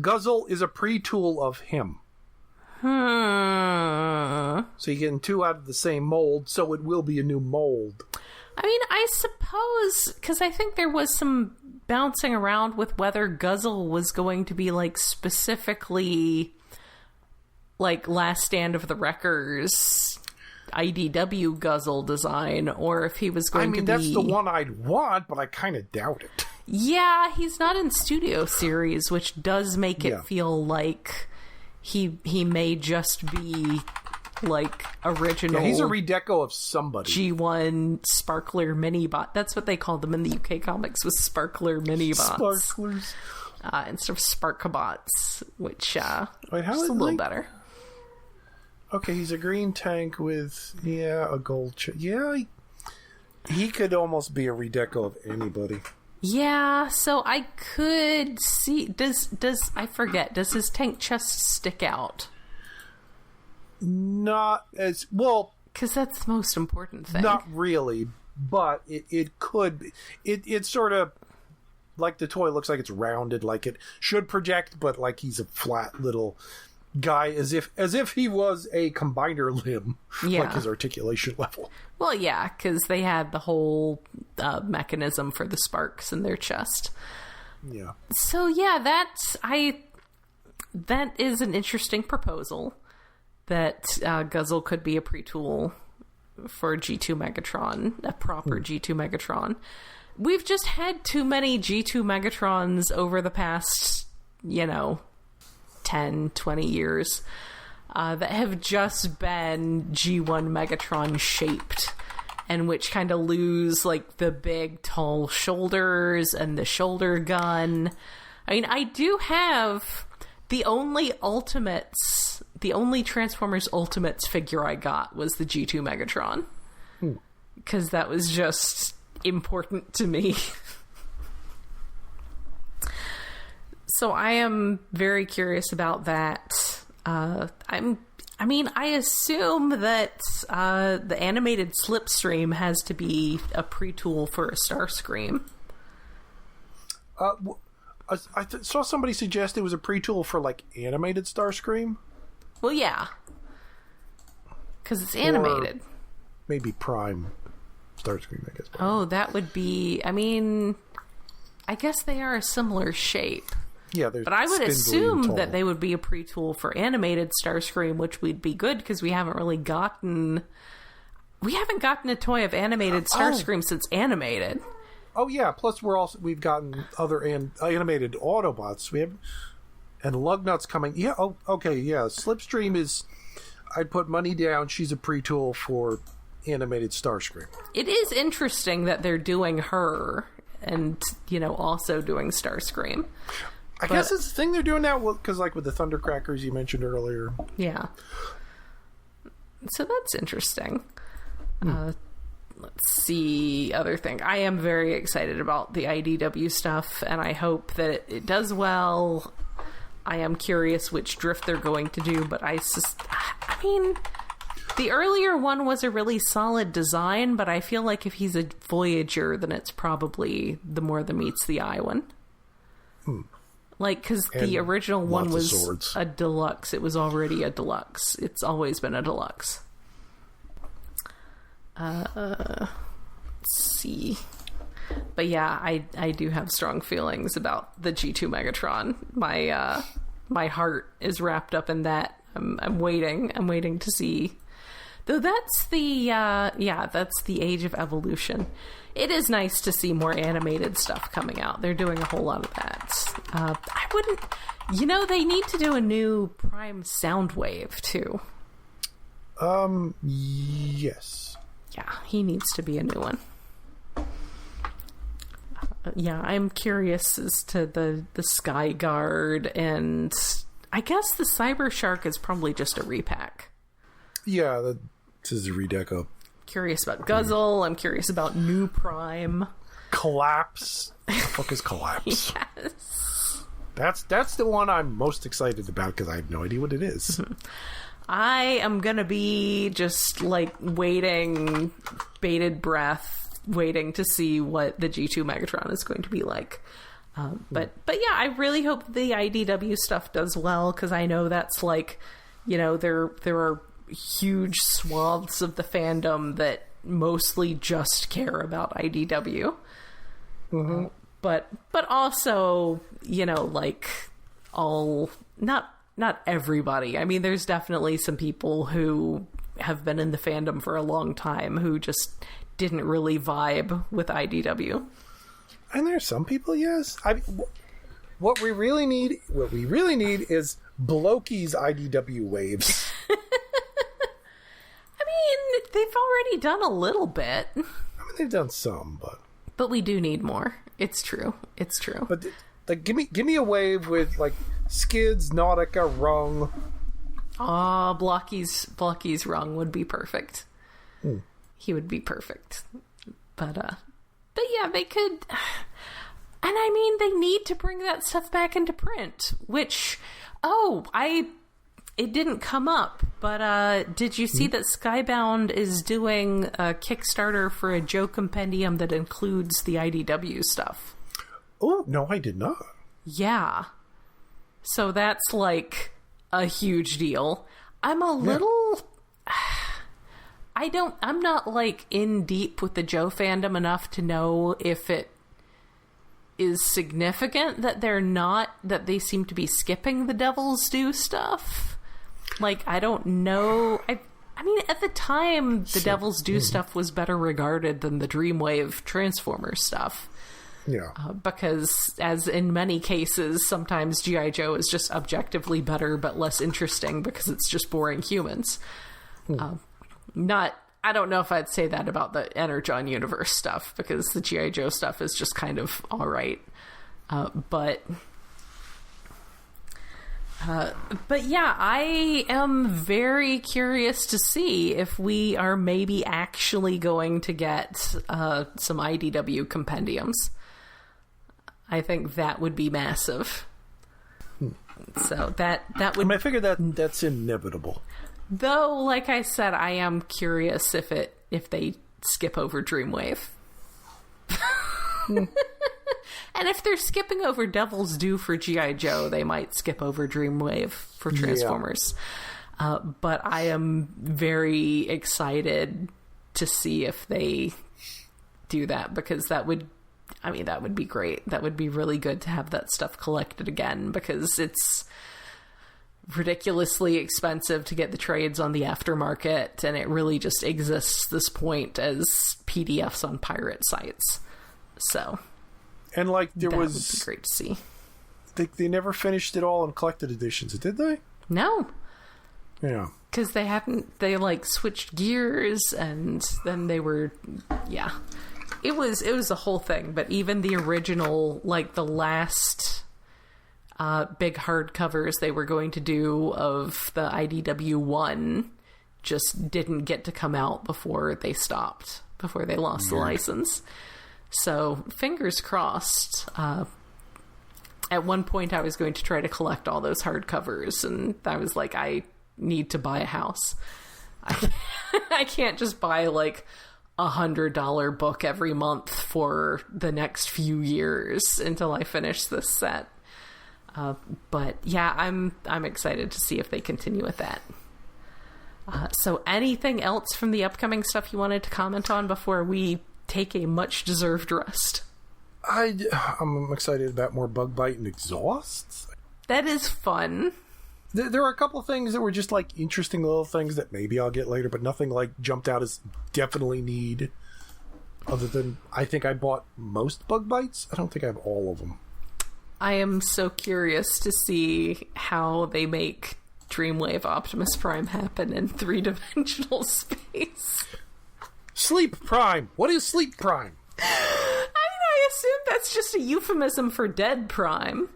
Speaker 2: Guzzle is a pre-tool of him? So you're getting two out of the same mold, so it will be a new mold.
Speaker 1: I mean, I suppose, because I think there was some bouncing around with whether Guzzle was going to be, like, specifically, like, Last Stand of the Wreckers IDW Guzzle design, or if he was going to be...
Speaker 2: I mean, that's the one I'd want, but I kind of doubt it.
Speaker 1: Yeah, he's not in Studio Series, which does make it feel like he may just be... like original.
Speaker 2: Yeah, he's a redeco of somebody.
Speaker 1: G1 Sparkler Minibot. That's what they called them in the UK comics, was Sparkler Minibots.
Speaker 2: Sparklers.
Speaker 1: Instead of Sparkabots, which
Speaker 2: wait, how
Speaker 1: is a little better.
Speaker 2: Okay, he's a green tank with a gold. He could almost be a redeco of anybody.
Speaker 1: Yeah, so I could see. Does I forget? Does his tank chest stick out?
Speaker 2: Not as well,
Speaker 1: because that's the most important thing.
Speaker 2: Not really, but it could be. It sort of like the toy looks like it's rounded, like it should project, but like he's a flat little guy, as if he was a combiner limb, like his articulation level.
Speaker 1: Well, yeah, because they had the whole mechanism for the sparks in their chest.
Speaker 2: Yeah.
Speaker 1: So yeah, that is an interesting proposal, that Guzzle could be a pre-tool for G2 Megatron, a proper G2 Megatron. We've just had too many G2 Megatrons over the past, 10, 20 years that have just been G1 Megatron shaped, and which kind of lose like the big tall shoulders and the shoulder gun. I mean, I do have the only Transformers Ultimates figure I got was the G2 Megatron, because that was just important to me. So I am very curious about that. I assume that the animated Slipstream has to be a pre-tool for a Starscream.
Speaker 2: I saw somebody suggest it was a pre-tool for like animated Starscream.
Speaker 1: Well, yeah, because it's animated.
Speaker 2: Or maybe Prime Starscream, I guess.
Speaker 1: Oh, that would be. I mean, I guess they are a similar shape.
Speaker 2: Yeah,
Speaker 1: but I would assume that they would be a pre-tool for animated Starscream, which would be good because we haven't gotten a toy of animated Starscream since animated.
Speaker 2: Oh yeah, plus we've gotten other animated Autobots. We have, and Lugnut's coming. Yeah, okay, yeah. Slipstream is, I'd put money down, she's a pre-tool for animated Starscream.
Speaker 1: It is interesting that they're doing her and, also doing Starscream.
Speaker 2: I guess it's the thing they're doing now, because like with the Thundercrackers you mentioned earlier.
Speaker 1: Yeah. So that's interesting. Let's see, other thing. I am very excited about the IDW stuff, and I hope that it does well. I am curious which drift they're going to do, but I mean, the earlier one was a really solid design, but I feel like if he's a Voyager, then it's probably the more the meets the eye one. Like, because the original one was a deluxe. It was already a deluxe. It's always been a deluxe. Let's see. But yeah, I do have strong feelings about the G2 Megatron. My heart is wrapped up in that. I'm waiting to see. Though that's that's the age of evolution. It is nice to see more animated stuff coming out. They're doing a whole lot of that. I wouldn't... they need to do a new Prime Soundwave, too.
Speaker 2: Yes.
Speaker 1: Yeah, he needs to be a new one. I'm curious as to the Sky Guard, and I guess the Cyber Shark is probably just a repack.
Speaker 2: Yeah, this is a redeco.
Speaker 1: Curious about Guzzle. I'm curious about New Prime.
Speaker 2: Collapse. What the fuck is Collapse?
Speaker 1: Yes.
Speaker 2: That's the one I'm most excited about because I have no idea what it is.
Speaker 1: I am gonna be just like waiting, bated breath, waiting to see what the G2 Megatron is going to be like. But yeah, I really hope the IDW stuff does well, because I know that's like, there are huge swaths of the fandom that mostly just care about IDW. But also, like not everybody. I mean, there's definitely some people who have been in the fandom for a long time who just didn't really vibe with IDW.
Speaker 2: And there's some people, yes. What we really need is Blokey's IDW waves.
Speaker 1: I mean, they've already done a little bit.
Speaker 2: I mean, they've done some,
Speaker 1: but we do need more. It's true.
Speaker 2: But like, give me a wave with like Skids, Nautica, Rung.
Speaker 1: Oh, Blocky's Rung would be perfect. He would be perfect. But yeah, they could. And I mean, they need to bring that stuff back into print. Which, it didn't come up, but did you see that Skybound is doing a Kickstarter for a Joe compendium that includes the IDW stuff?
Speaker 2: Oh, no, I did not.
Speaker 1: Yeah. So that's like a huge deal. I'm a little... I'm not like in deep with the Joe fandom enough to know if it is significant that that they seem to be skipping the Devil's Due stuff. Like, I don't know. I mean, at the time, the Devil's Due stuff was better regarded than the Dreamwave Transformers stuff.
Speaker 2: Yeah.
Speaker 1: Because, as in many cases, sometimes G.I. Joe is just objectively better but less interesting because it's just boring humans. I don't know if I'd say that about the Energon Universe stuff, because the G.I. Joe stuff is just kind of alright. But yeah, I am very curious to see if we are maybe actually going to get some IDW compendiums. I think that would be massive. So that would...
Speaker 2: I mean, I figure that's inevitable.
Speaker 1: Though, like I said, I am curious if they skip over Dreamwave. And if they're skipping over Devil's Due for G.I. Joe, they might skip over Dreamwave for Transformers. Yeah. But I am very excited to see if they do that, because that would be great. That would be really good to have that stuff collected again, because it's ridiculously expensive to get the trades on the aftermarket, and it really just exists this point as PDFs on pirate sites. So, and like that would be great to see.
Speaker 2: They never finished it all in collected editions, did they?
Speaker 1: No.
Speaker 2: Yeah.
Speaker 1: Because they like switched gears, and then they were, yeah. It was a whole thing, but even the original, like the last big hardcovers they were going to do of the IDW 1 just didn't get to come out before they lost the license. So, fingers crossed. At one point I was going to try to collect all those hardcovers, and I was like, I need to buy a house. I can't just buy like $100 book every month for the next few years until I finish this set. But yeah, I'm excited to see if they continue with that. So anything else from the upcoming stuff you wanted to comment on before we take a much deserved rest?
Speaker 2: I'm excited about more bug bite and exhausts.
Speaker 1: That is fun.
Speaker 2: There are a couple of things that were just like interesting little things that maybe I'll get later, but nothing like jumped out as definitely need. Other than, I think I bought most bug bites. I don't think I have all of them.
Speaker 1: I am so curious to see how they make Dreamwave Optimus Prime happen in 3-dimensional space.
Speaker 2: Sleep Prime! What is Sleep Prime?
Speaker 1: I assume that's just a euphemism for dead Prime.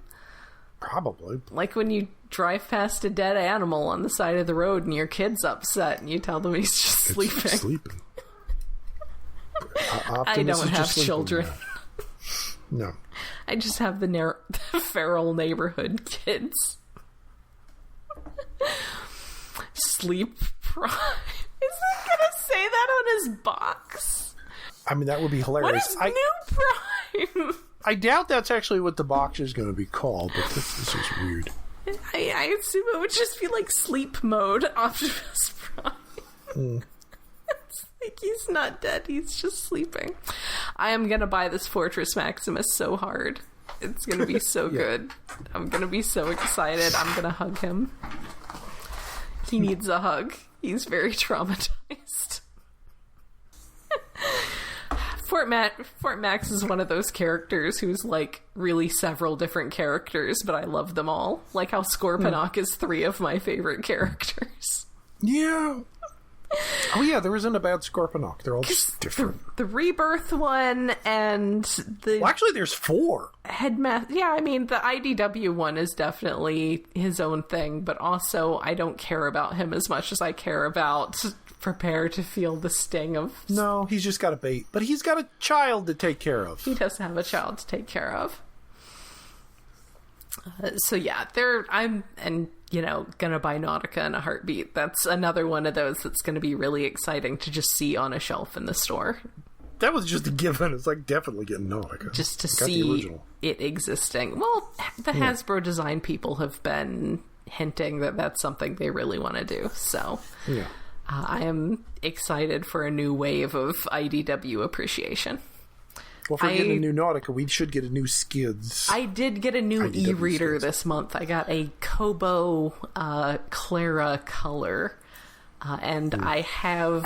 Speaker 2: Probably.
Speaker 1: Like when you drive past a dead animal on the side of the road and your kid's upset and you tell them he's just sleeping.
Speaker 2: Just sleeping.
Speaker 1: I don't have children.
Speaker 2: No.
Speaker 1: I just have the feral neighborhood kids. Sleep Prime. Is he gonna say that on his box?
Speaker 2: I mean, that would be hilarious.
Speaker 1: What is New Prime?
Speaker 2: I doubt that's actually what the box is going to be called, but this is just weird.
Speaker 1: I assume it would just be like sleep mode Optimus Prime. It's like he's not dead, he's just sleeping. I am going to buy this Fortress Maximus so hard. It's going to be so good. I'm going to be so excited. I'm going to hug him. He needs a hug. He's very traumatized. Fort Max is one of those characters who's like really several different characters, but I love them all. Like how Scorponok is 3 of my favorite characters.
Speaker 2: Yeah. Oh yeah, there isn't a bad Scorponok. They're all just different.
Speaker 1: The Rebirth one and the...
Speaker 2: Well, actually, there's 4.
Speaker 1: Headmaster... Yeah, I mean, the IDW one is definitely his own thing, but also I don't care about him as much as I care about Prepare to Feel the Sting of...
Speaker 2: No, he's just got a bait. But he's got a child to take care of.
Speaker 1: He does have a child to take care of. So yeah, I'm gonna buy Nautica in a heartbeat. That's another one of those that's gonna be really exciting to just see on a shelf in the store.
Speaker 2: That was just a given. It's like definitely getting Nautica.
Speaker 1: Just to see it existing. Well, the Hasbro design people have been hinting that that's something they really want to do. So I am excited for a new wave of IDW appreciation.
Speaker 2: Well, if we're getting a new Nautica, we should get a new Skids.
Speaker 1: I did get a new e-reader this month. I got a Kobo Clara color. And I have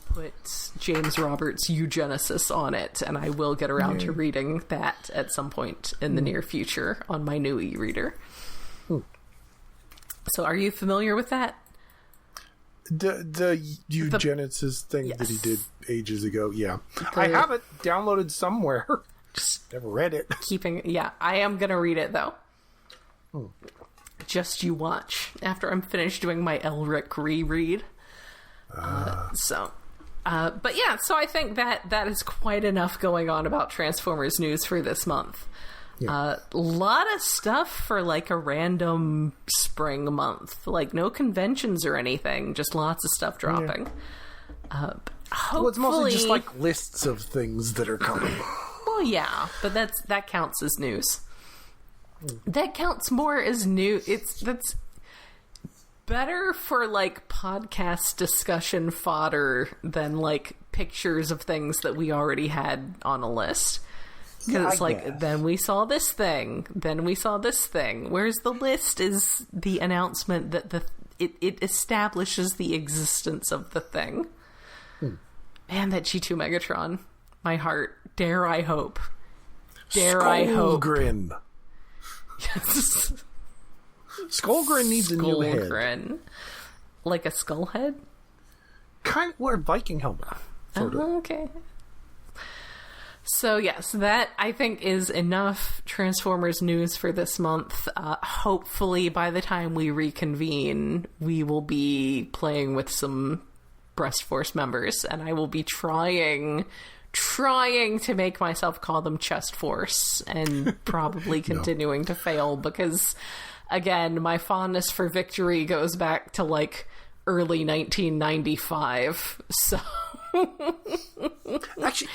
Speaker 1: put James Roberts' Eugenesis on it, and I will get around to reading that at some point in the near future on my new e-reader. So are you familiar with that?
Speaker 2: The Eugenesis thing that he did ages ago, I have it downloaded somewhere. Just never read it.
Speaker 1: I am going to read it, though. Just you watch after I'm finished doing my Elric reread. So I think that is quite enough going on about Transformers news for this month. Lot of stuff for like a random spring month, like no conventions or anything, just lots of stuff dropping. Hopefully,
Speaker 2: it's mostly just like lists of things that are coming.
Speaker 1: Well, yeah, but that counts as news. That counts more as new. That's better for like podcast discussion fodder than like pictures of things that we already had on a list. Because it's like, then we saw this thing, then we saw this thing. Whereas the list is the announcement that it establishes the existence of the thing. Man, that G2 Megatron, my heart. Dare I hope? I hope?
Speaker 2: Skullgrin.
Speaker 1: Yes.
Speaker 2: Skullgrin needs a new head.
Speaker 1: Skullgrin. Like a skull head?
Speaker 2: Kind of, or a Viking helmet.
Speaker 1: Okay. So yes, that I think is enough Transformers news for this month. Hopefully by the time we reconvene, we will be playing with some Breast Force members, and I will be trying to make myself call them Chest Force, and probably continuing to fail because, again, my fondness for Victory goes back to like early 1995. So
Speaker 2: actually,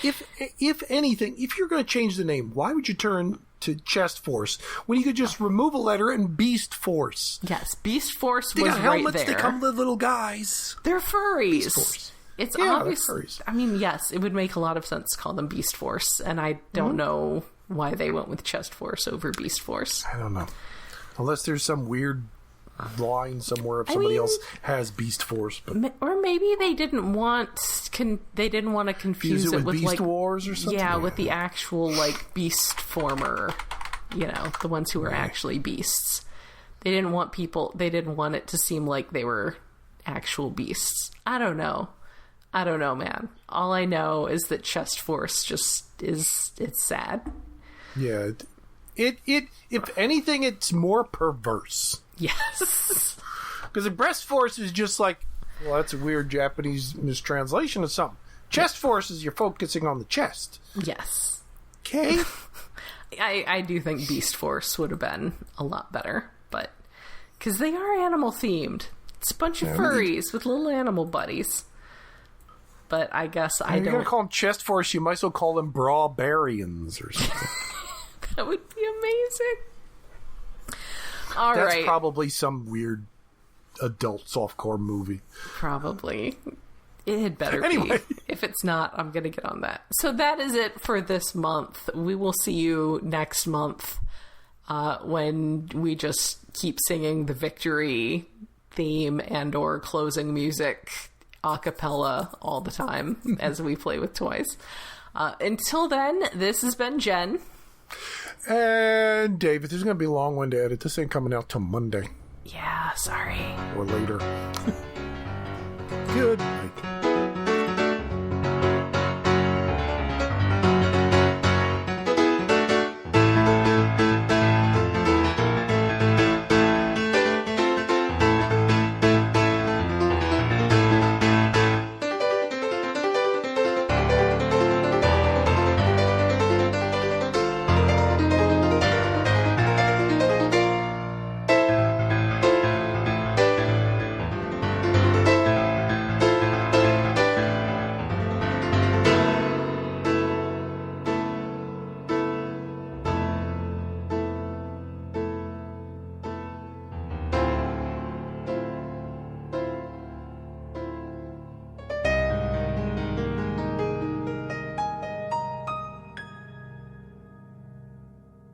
Speaker 2: if anything, if you're going to change the name, why would you turn to Chest Force when you could just remove a letter and Beast Force?
Speaker 1: Yes, Beast Force
Speaker 2: they
Speaker 1: was
Speaker 2: got helmets,
Speaker 1: right there.
Speaker 2: They come with little guys.
Speaker 1: They're furries.
Speaker 2: Beast Force.
Speaker 1: It's obvious. I mean, yes, it would make a lot of sense to call them Beast Force, and I don't know why they went with Chest Force over Beast Force.
Speaker 2: I don't know. Unless there's some weird line somewhere if somebody else has Beast Force, but
Speaker 1: or maybe they didn't want to confuse it with
Speaker 2: Beast
Speaker 1: like
Speaker 2: Wars or something.
Speaker 1: Yeah, with the actual like Beast Former, the ones who were actually beasts. They didn't want it to seem like they were actual beasts. I don't know, man. All I know is that Chest Force it's sad.
Speaker 2: Yeah. It if anything, it's more perverse.
Speaker 1: Yes.
Speaker 2: Because the Breast Force is just like, well, that's a weird Japanese mistranslation of something. Chest Force is you're focusing on the chest.
Speaker 1: Yes.
Speaker 2: Okay.
Speaker 1: I do think Beast Force would have been a lot better, but because they are animal themed. It's a bunch of furries with little animal buddies. But I guess I don't.
Speaker 2: You're gonna call them Chest Force, you might as well call them Brawbarians or something.
Speaker 1: That would be amazing.
Speaker 2: That's probably some weird adult softcore movie.
Speaker 1: Probably. It had better be. If it's not, I'm going to get on that. So that is it for this month. We will see you next month when we just keep singing the Victory theme and or closing music a cappella all the time as we play with toys. Until then, this has been Jen.
Speaker 2: And David, this is going to be a long one to edit. This ain't coming out till Monday.
Speaker 1: Yeah, sorry.
Speaker 2: Or later. Good night.